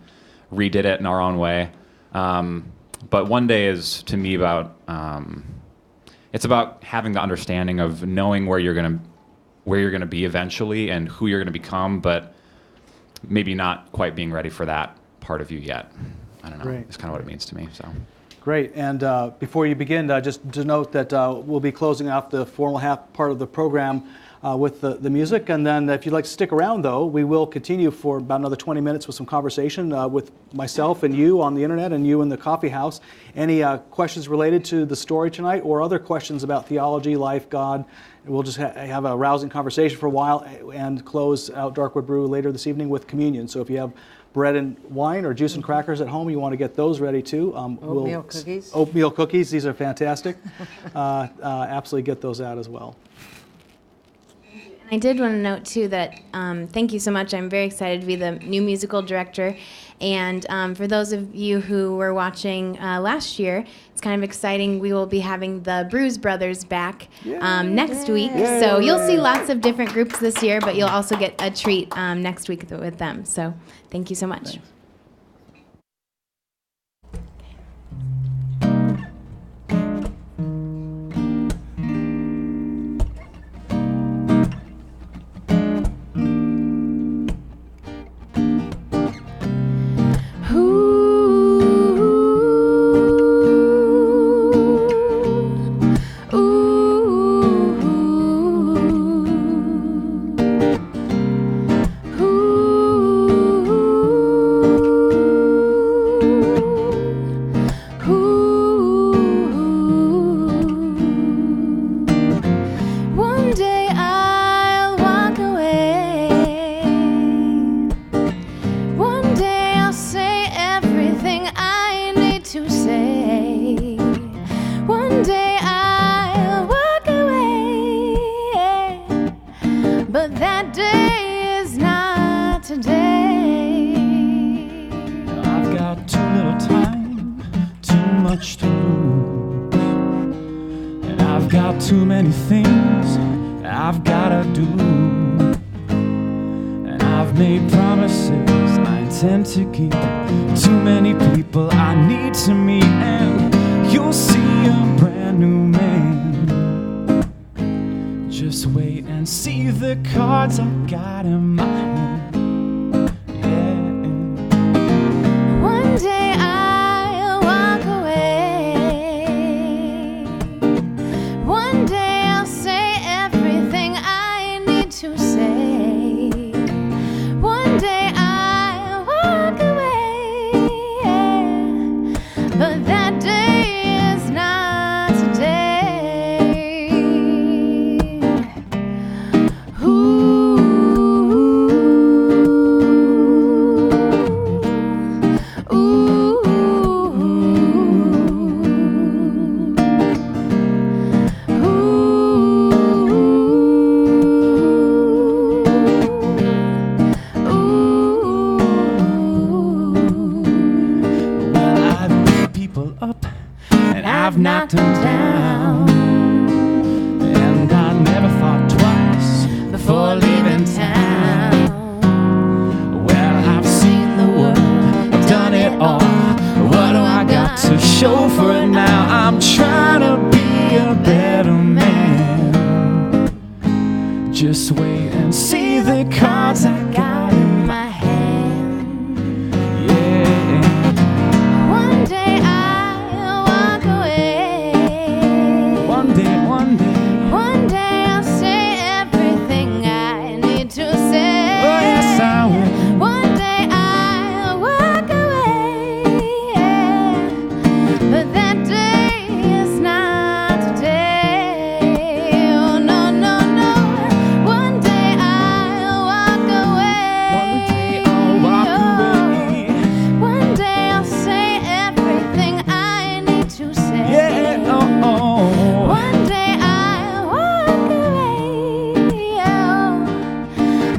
redid it in our own way. But One Day is, to me, about it's about having the understanding of knowing where you're gonna be eventually and who you're gonna become, but maybe not quite being ready for that part of you yet. I don't know. Great. It's kind of what it means to me. So. Great. And before you begin, just to note that we'll be closing off the formal half part of the program with the music. And then if you'd like to stick around, though, we will continue for about another 20 minutes with some conversation with myself and you on the internet and you in the coffee house. Any questions related to the story tonight or other questions about theology, life, God? We'll just have a rousing conversation for a while and close out Darkwood Brew later this evening with communion. So if you have bread and wine or juice and crackers at home, you want to get those ready too. Oatmeal cookies. Oatmeal cookies, these are fantastic. Absolutely get those out as well. And I did want to note too that thank you so much. I'm very excited to be the new musical director. And for those of you who were watching last year, it's kind of exciting. We will be having the Bruise Brothers back next week. Yay. So you'll see lots of different groups this year, but you'll also get a treat next week with them. So thank you so much. Thanks. Too many things I've gotta do, and I've made promises I intend to keep. Too many people I need to meet, and you'll see a brand new man. Just wait and see the cards I've got in my hand. Yeah. One day I'll walk away. One day I'll say everything I need to say. One day I'll walk away. But that day is not today. Ooh. I've knocked them down, and I never thought twice before leaving town. Well, I've seen the world, I've done it all. just wait and see the cards I got in my hand. Yeah. One day I'll walk away. One day. One day I'll say everything I need to say. Oh yes, I will. One day I'll walk away, yeah. But that day is not today. Oh no, no, no. One day I'll walk away. One day I'll say everything I need to say. Yeah, oh. One day I'll walk away, oh,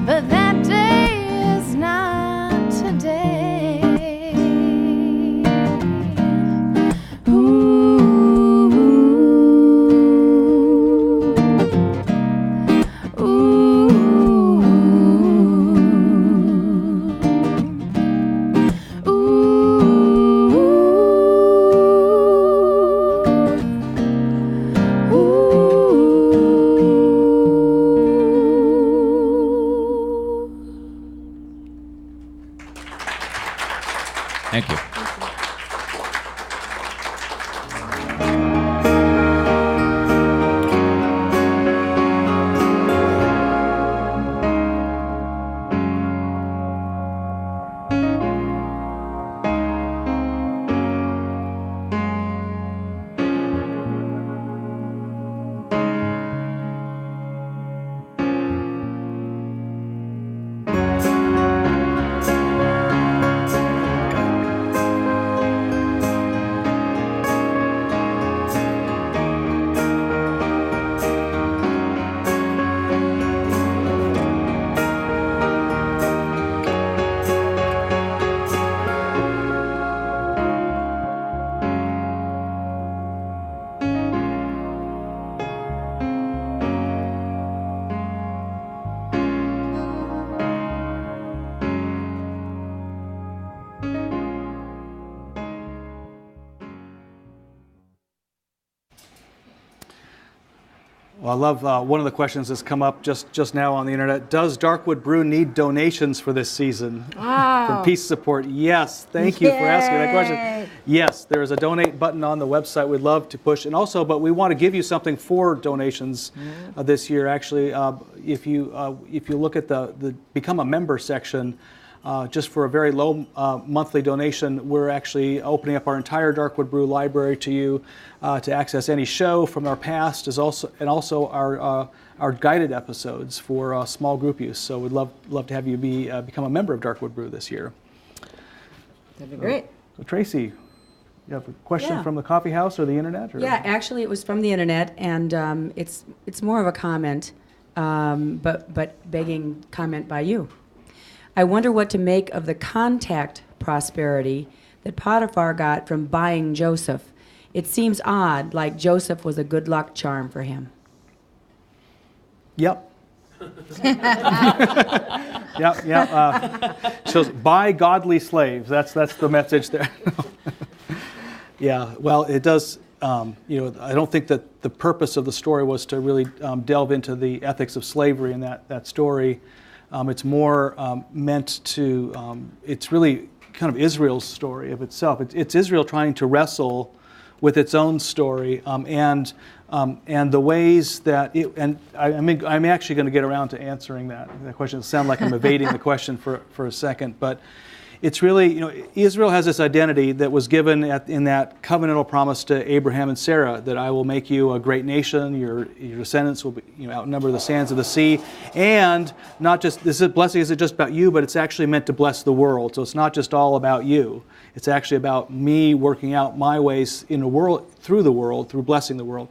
but that day is not today. Thank you. Well, I love one of the questions that's come up just now on the internet. Does Darkwood Brew need donations for this season? Wow. From Peace Support. Yes, thank you for asking that question. Yes, there is a donate button on the website we'd love to push. And also, but we want to give you something for donations this year. Actually, if you look at the Become a Member section, just for a very low monthly donation, we're actually opening up our entire Darkwood Brew library to you to access any show from our past, and also our guided episodes for small group use. So we'd love to have you become a member of Darkwood Brew this year. That'd be great. So Tracy, you have a question from the coffee house or the internet? Or? Yeah, actually, it was from the internet, and it's more of a comment, but begging comment by you. I wonder what to make of the contact prosperity that Potiphar got from buying Joseph. It seems odd, like Joseph was a good luck charm for him. Yep. Shows buy godly slaves. That's the message there. Yeah. Well, it does. I don't think that the purpose of the story was to really delve into the ethics of slavery in that story. It's more meant to. It's really kind of Israel's story of itself. It's Israel trying to wrestle with its own story and the ways that it. And I'm actually going to get around to answering that question. It sounds like I'm evading the question for a second, but it's really, Israel has this identity that was given in that covenantal promise to Abraham and Sarah, that I will make you a great nation, your descendants will outnumber the sands of the sea, and not just, this blessing isn't just about you, but it's actually meant to bless the world. So it's not just all about you. It's actually about me working out my ways in the world, through blessing the world.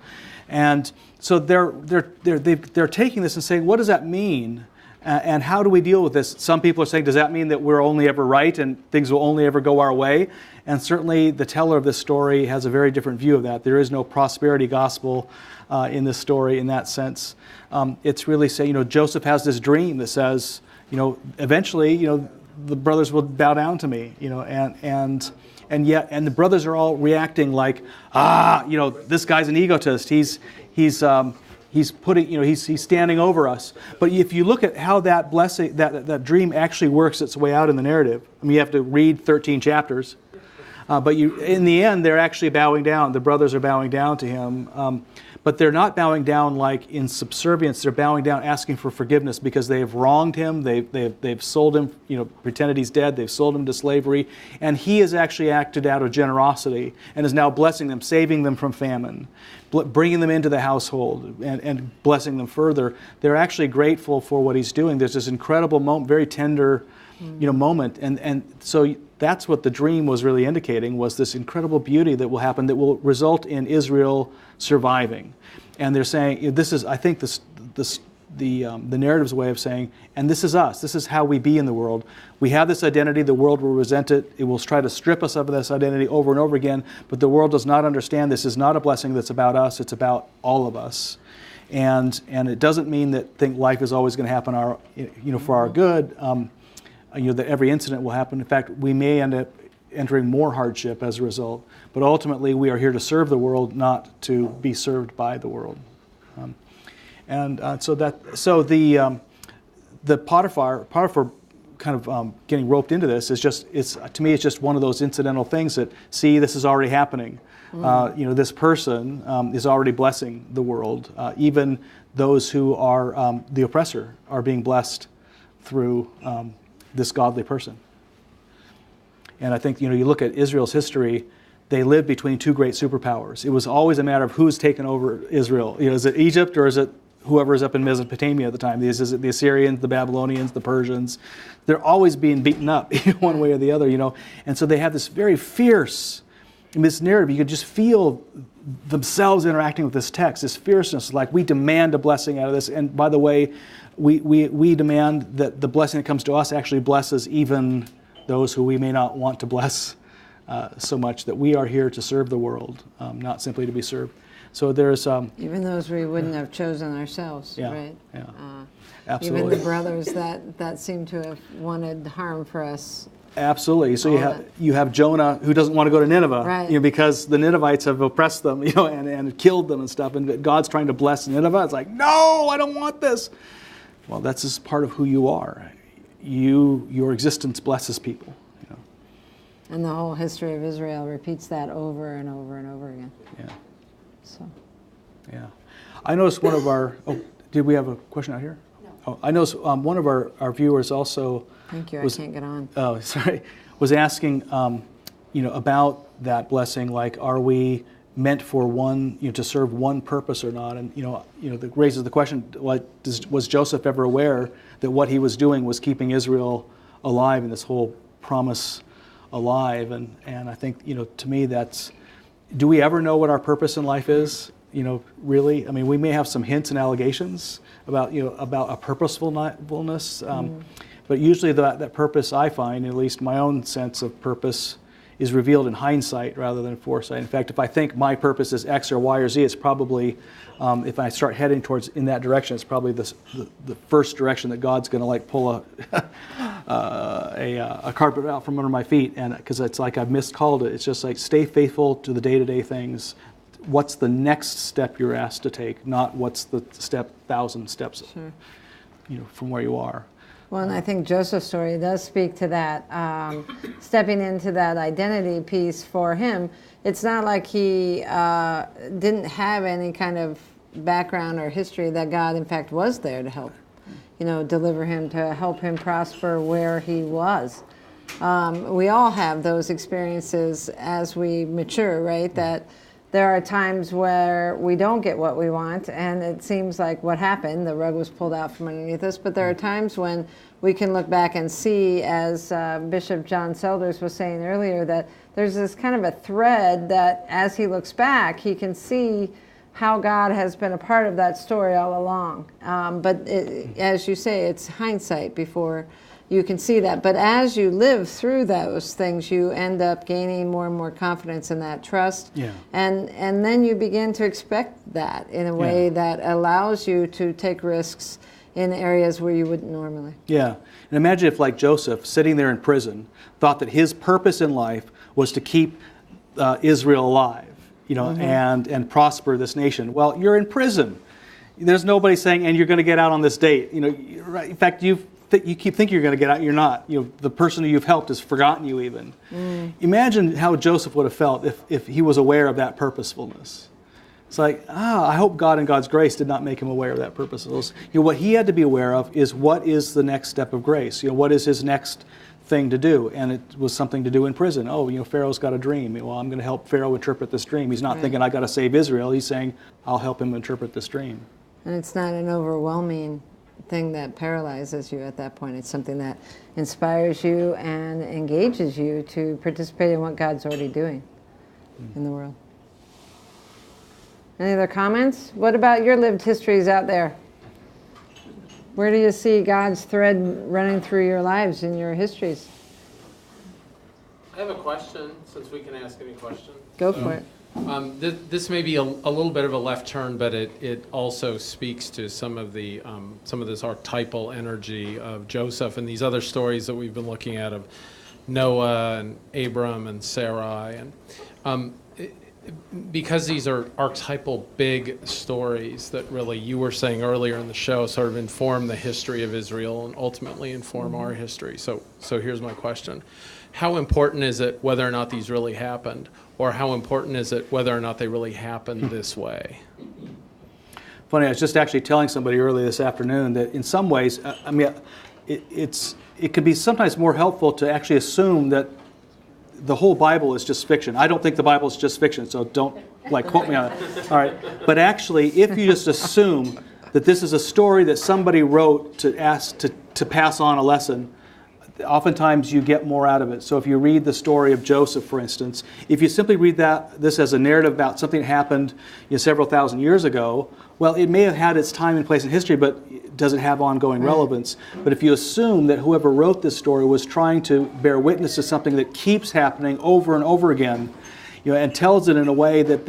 And so they're taking this and saying, what does that mean? And how do we deal with this? Some people are saying, does that mean that we're only ever right and things will only ever go our way? And certainly the teller of this story has a very different view of that. There is no prosperity gospel in this story in that sense. It's really saying, Joseph has this dream that says, eventually, the brothers will bow down to me, and the brothers are all reacting like, this guy's an egotist. He's He's putting, he's standing over us. But if you look at how that blessing, that dream actually works its way out in the narrative, I mean, you have to read 13 chapters. But in the end, they're actually bowing down. The brothers are bowing down to him. But they're not bowing down like in subservience. They're bowing down asking for forgiveness because they have wronged him. They've sold him, pretended he's dead. They've sold him to slavery. And he has actually acted out of generosity and is now blessing them, saving them from famine, bringing them into the household and blessing them further. They're actually grateful for what he's doing. There's this incredible moment, very tender moment. And so that's what the dream was really indicating, was this incredible beauty that will happen that will result in Israel surviving. And they're saying, this is, I think, the narrative's way of saying, and this is us. This is how we be in the world. We have this identity. The world will resent it. It will try to strip us of this identity over and over again. But the world does not understand this is not a blessing that's about us. It's about all of us. And it doesn't mean that life is always going to happen for our good. That every incident will happen. In fact, we may end up entering more hardship as a result. But ultimately, we are here to serve the world, not to be served by the world. So the Potiphar kind of getting roped into this is to me, it's just one of those incidental things that, see, this is already happening. This person is already blessing the world. Even those who are the oppressor are being blessed through this godly person. And I think, you look at Israel's history, they lived between two great superpowers. It was always a matter of who's taken over Israel. Is it Egypt or is it whoever is up in Mesopotamia at the time? Is it the Assyrians, the Babylonians, the Persians? They're always being beaten up one way or the other, And so they have this very fierce, in this narrative, you could just feel themselves interacting with this text, this fierceness, like we demand a blessing out of this. And by the way, we demand that the blessing that comes to us actually blesses even those who we may not want to bless so much, that we are here to serve the world, not simply to be served. So there's... even those we wouldn't have chosen ourselves, right? Yeah, absolutely. Even the brothers that seem to have wanted harm for us. Absolutely. So you have Jonah, who doesn't want to go to Nineveh, right. Because the Ninevites have oppressed them, and killed them and stuff. And God's trying to bless Nineveh. It's like, no, I don't want this. Well, that's just part of who you are. Your existence blesses people. And the whole history of Israel repeats that over and over and over again. Yeah. So. Yeah. I noticed one of our. Oh, did we have a question out here? No. Oh, I noticed one of our viewers also. Thank you. I can't get on. Oh, sorry. Was asking, about that blessing. Like, are we meant for one, to serve one purpose or not? And that raises the question: was Joseph ever aware that what he was doing was keeping Israel alive and this whole promise alive? And I think, to me, that's, do we ever know what our purpose in life is? Really? I mean, we may have some hints and allegations about a purposefulness, but usually that purpose, I find, at least my own sense of purpose, is revealed in hindsight rather than foresight. In fact, if I think my purpose is X or Y or Z, it's probably, if I start heading towards in that direction, it's probably the first direction that God's going to pull a carpet out from under my feet, and because it's like I've miscalled it. It's just like, stay faithful to the day-to-day things. What's the next step you're asked to take, not what's the 1,000 steps, sure. From where you are. Well, and I think Joseph's story does speak to that, stepping into that identity piece for him. It's not like he didn't have any kind of background or history, that God, in fact, was there to help, deliver him, to help him prosper where he was. We all have those experiences as we mature, right? That there are times where we don't get what we want, and it seems like what happened, the rug was pulled out from underneath us. But there are times when we can look back and see, as Bishop John Selders was saying earlier, that there's this kind of a thread that as he looks back, he can see how God has been a part of that story all along. But as you say, it's hindsight before you can see that. But as you live through those things, you end up gaining more and more confidence in that trust. Yeah. And then you begin to expect that in a way that allows you to take risks in areas where you wouldn't normally. Yeah. And imagine if, like Joseph, sitting there in prison, thought that his purpose in life was to keep Israel alive, and prosper this nation. Well, you're in prison. There's nobody saying, and you're going to get out on this date. Right? In fact, you keep thinking you're going to get out, you're not. The person who you've helped has forgotten you even. Imagine how Joseph would have felt if he was aware of that purposefulness. It's like, I hope God and God's grace did not make him aware of that purposefulness. What he had to be aware of is what is the next step of grace. What is his next thing to do? And it was something to do in prison. Pharaoh's got a dream. Well, I'm going to help Pharaoh interpret this dream. He's not thinking I got to save Israel. He's saying, I'll help him interpret this dream. And it's not an overwhelming thing that paralyzes you at that point. It's something that inspires you and engages you to participate in what God's already doing in the world. Any other comments? What about your lived histories out there? Where do you see God's thread running through your lives and your histories? I have a question, since we can ask any question. Go for it. This may be a little bit of a left turn, but it also speaks to some of this archetypal energy of Joseph and these other stories that we've been looking at of Noah and Abram and Sarai, and because these are archetypal big stories that really, you were saying earlier in the show, sort of inform the history of Israel and ultimately inform our history. So here's my question. How important is it whether or not these really happened? Or how important is it whether or not they really happened this way? Funny, I was just actually telling somebody earlier this afternoon that in some ways, it could be sometimes more helpful to actually assume that the whole Bible is just fiction. I don't think the Bible is just fiction, so don't quote me on it. All right, but actually, if you just assume that this is a story that somebody wrote to pass on a lesson, oftentimes you get more out of it. So if you read the story of Joseph, for instance, if you simply read this as a narrative about something that happened several thousand years ago, well, it may have had its time and place in history, but does it have ongoing relevance? But if you assume that whoever wrote this story was trying to bear witness to something that keeps happening over and over again, and tells it in a way that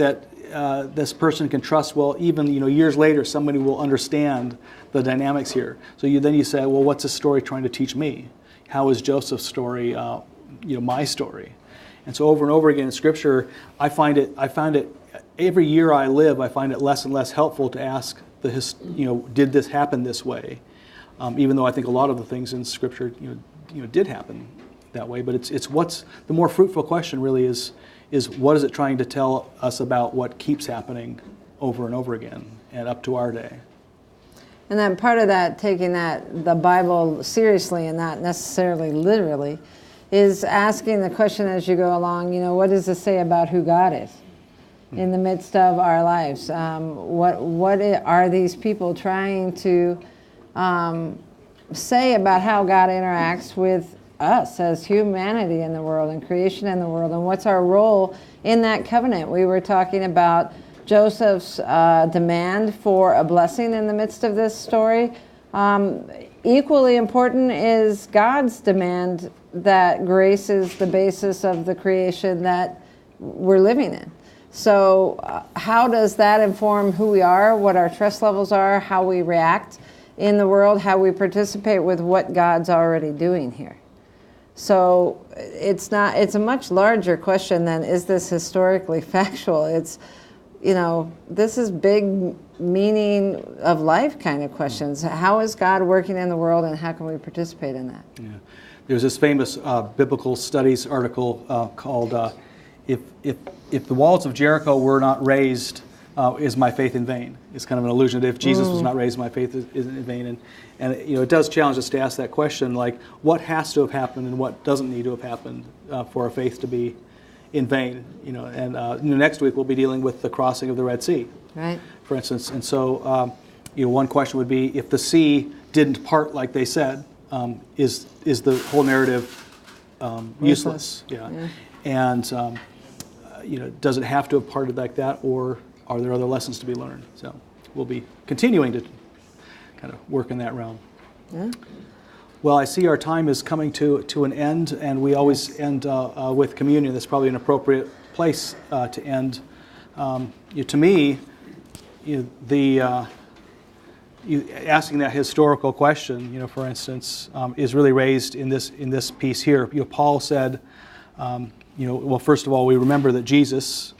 this person can trust, well, even years later, somebody will understand the dynamics here. So then you say, well, what's this story trying to teach me? How is Joseph's story, my story? And so over and over again in Scripture, I find it every year I live, I find it less and less helpful to ask did this happen this way? Even though I think a lot of the things in Scripture, did happen that way. But it's what's the more fruitful question really is what is it trying to tell us about what keeps happening over and over again and up to our day? And then part of that, taking the Bible seriously and not necessarily literally, is asking the question as you go along, what does this say about who God is in the midst of our lives? What are these people trying to say about how God interacts with us as humanity in the world and creation in the world, and what's our role in that covenant? We were talking about Joseph's demand for a blessing in the midst of this story. Equally important is God's demand that grace is the basis of the creation that we're living in. So how does that inform who we are, what our trust levels are, how we react in the world, how we participate with what God's already doing here? So it's a much larger question than is this historically factual. It's this is big meaning of life kind of questions. How is God working in the world, and how can we participate in that? Yeah. There's this famous biblical studies article called if the walls of Jericho were not raised, is my faith in vain? It's kind of an allusion that if Jesus was not raised, my faith is in vain. And it does challenge us to ask that question, like what has to have happened and what doesn't need to have happened for a faith to be in vain, and next week we'll be dealing with the crossing of the Red Sea, right? For instance, and so one question would be, if the sea didn't part like they said, is the whole narrative useless? Yeah. And does it have to have parted like that, or are there other lessons to be learned? So we'll be continuing to kind of work in that realm. Yeah. Well, I see our time is coming to an end, and we always end with communion. That's probably an appropriate place to end. To me, asking that historical question, for instance, is really raised in this piece here. Paul said, well, first of all, we remember that Jesus,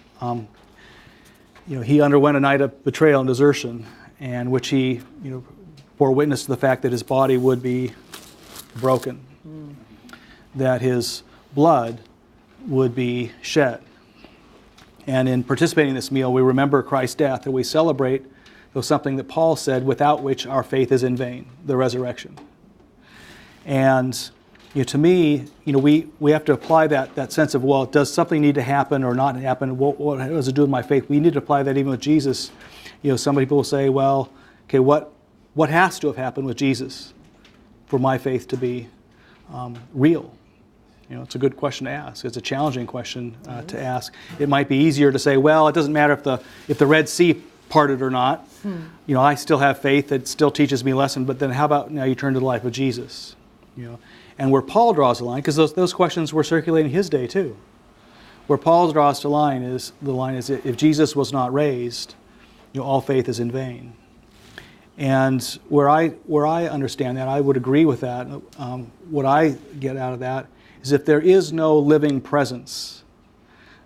he underwent a night of betrayal and desertion, and which he, bore witness to the fact that his body would be broken, that his blood would be shed. And in participating in this meal, we remember Christ's death, and we celebrate something that Paul said, without which our faith is in vain, the resurrection. And to me, we have to apply that sense of, well, does something need to happen or not happen? What does it do with my faith? We need to apply that even with Jesus. Some people will say, well, okay, what has to have happened with Jesus for my faith to be real? It's a good question to ask. It's a challenging question to ask. It might be easier to say, well, it doesn't matter if the Red Sea parted or not. I still have faith. It still teaches me a lesson. But then how about now you turn to the life of Jesus? And where Paul draws the line, because those questions were circulating his day too. Where Paul draws the line is if Jesus was not raised, all faith is in vain. And where I understand that, I would agree with that. What I get out of that is if there is no living presence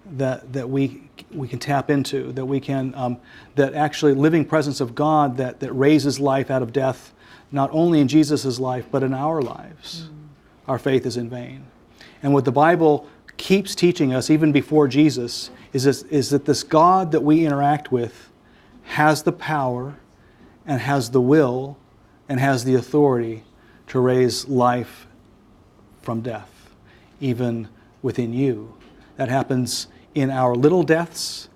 that we can tap into, that we can that actually living presence of God that raises life out of death, not only in Jesus' life but in our lives, our faith is in vain. And what the Bible keeps teaching us, even before Jesus, is that this God that we interact with has the power and has the will and has the authority to raise life from death, even within you. That happens in our little deaths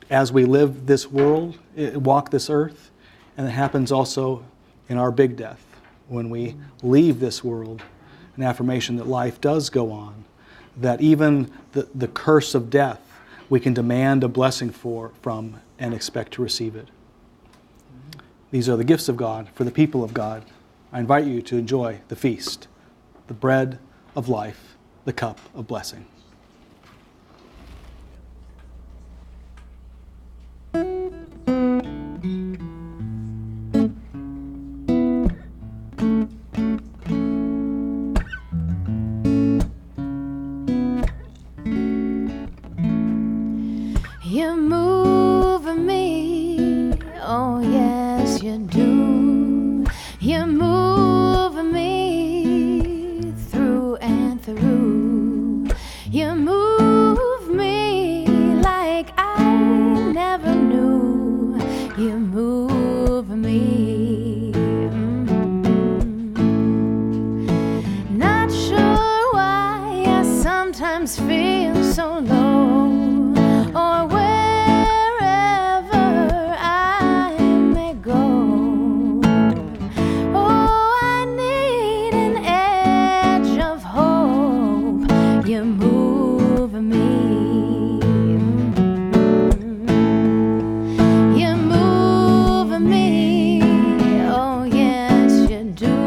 as we live this world, walk this earth, and it happens also in our big death when we leave this world, an affirmation that life does go on, that even the curse of death we can demand a blessing from and expect to receive it. These are the gifts of God for the people of God. I invite you to enjoy the feast, the bread of life, the cup of blessing. You move me, oh yes you do. You move me through and through. You move me like I never knew. You move me. Not sure why I sometimes feel so low, or wherever I may go. Oh, I need an edge of hope. You move me. You move me. Oh, yes, you do.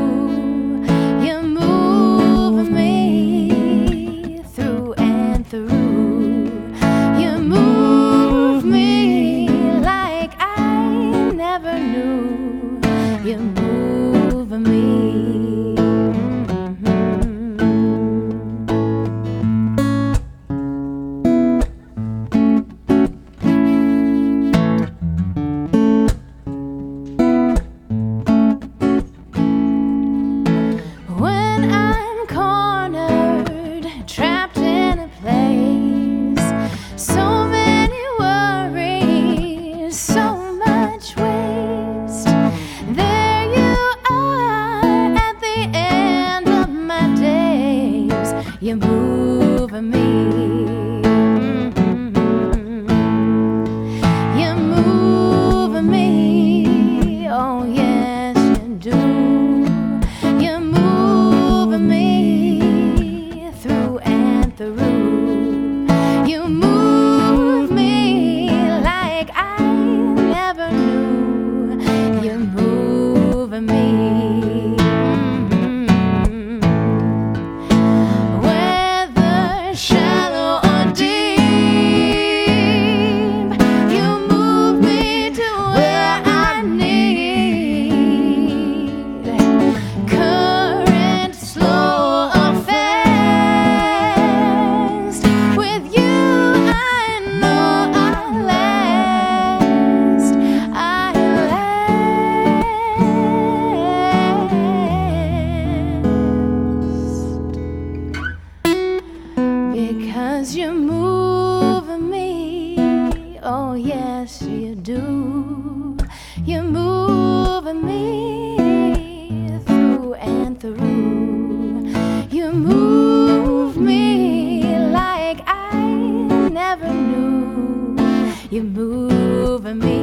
You move me through and through. You move me like I never knew. You move me. When I'm cornered, trapped in a place, so many worries, so much waste, there you are at the end of my days. You move me. You move me. Oh, yes, you do. You move me through and through. You move me like I never knew. You move me. Whether shallow or 'cause you're moving me. Oh yes, you do. You're moving me through and through. You move me like I never knew. You're moving me.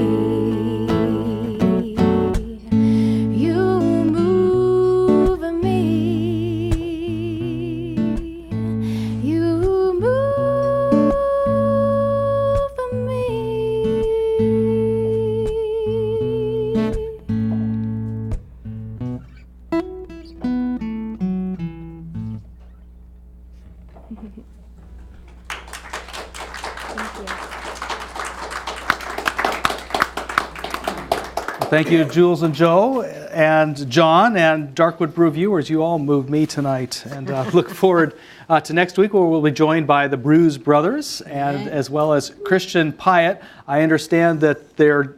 Thank you, Jules and Joe and John and Darkwood Brew viewers. You all moved me tonight, and look forward to next week, where we'll be joined by the Brews brothers and as well as Christian Piatt. I understand that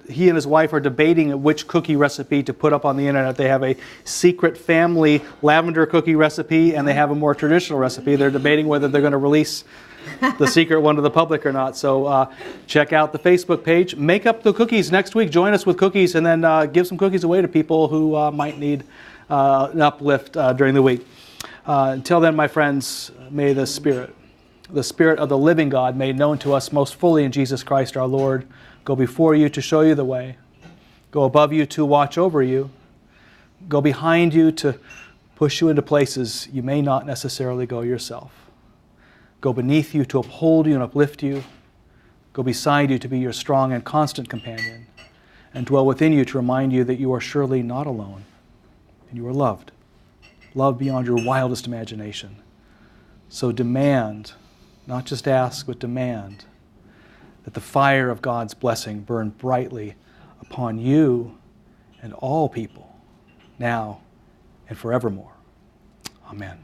he and his wife are debating which cookie recipe to put up on the internet. They have a secret family lavender cookie recipe, and they have a more traditional recipe. They're debating whether they're going to release the secret one to the public or not. So check out the Facebook page. Make up the cookies next week. Join us with cookies, and then give some cookies away to people who might need an uplift during the week. Until then, my friends, may the Spirit of the living God, made known to us most fully in Jesus Christ our Lord, go before you to show you the way, go above you to watch over you, go behind you to push you into places you may not necessarily go yourself, go beneath you to uphold you and uplift you, go beside you to be your strong and constant companion, and dwell within you to remind you that you are surely not alone, and you are loved beyond your wildest imagination. So demand, not just ask, but demand that the fire of God's blessing burn brightly upon you and all people, now and forevermore. Amen.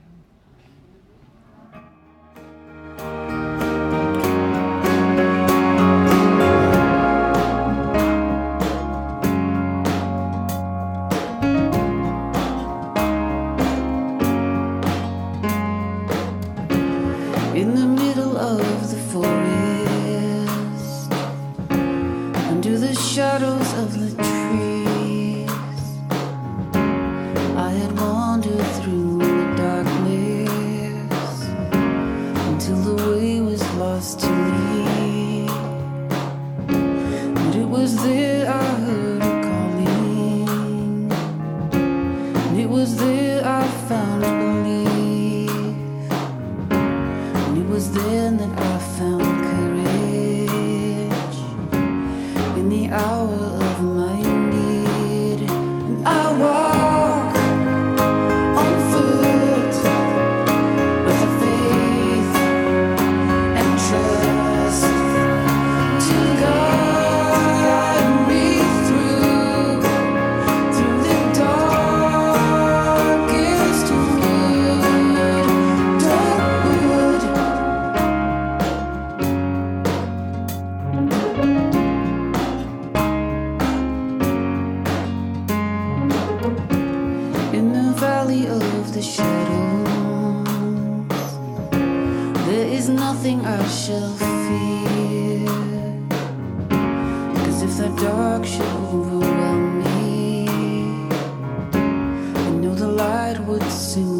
In the middle of the forest, under the shadows of the trees, I had wandered through the darkness until the way was lost to me. And it was there I heard a calling, and it was there I found belief. It was then that I found courage in the hour of my need. And I walk on foot with the faith and trust to guide me through the darkest wood. Darkwood. In the valley of the shadows, there is nothing I shall fear. 'Cause if the dark should overwhelm me, I know the light would soon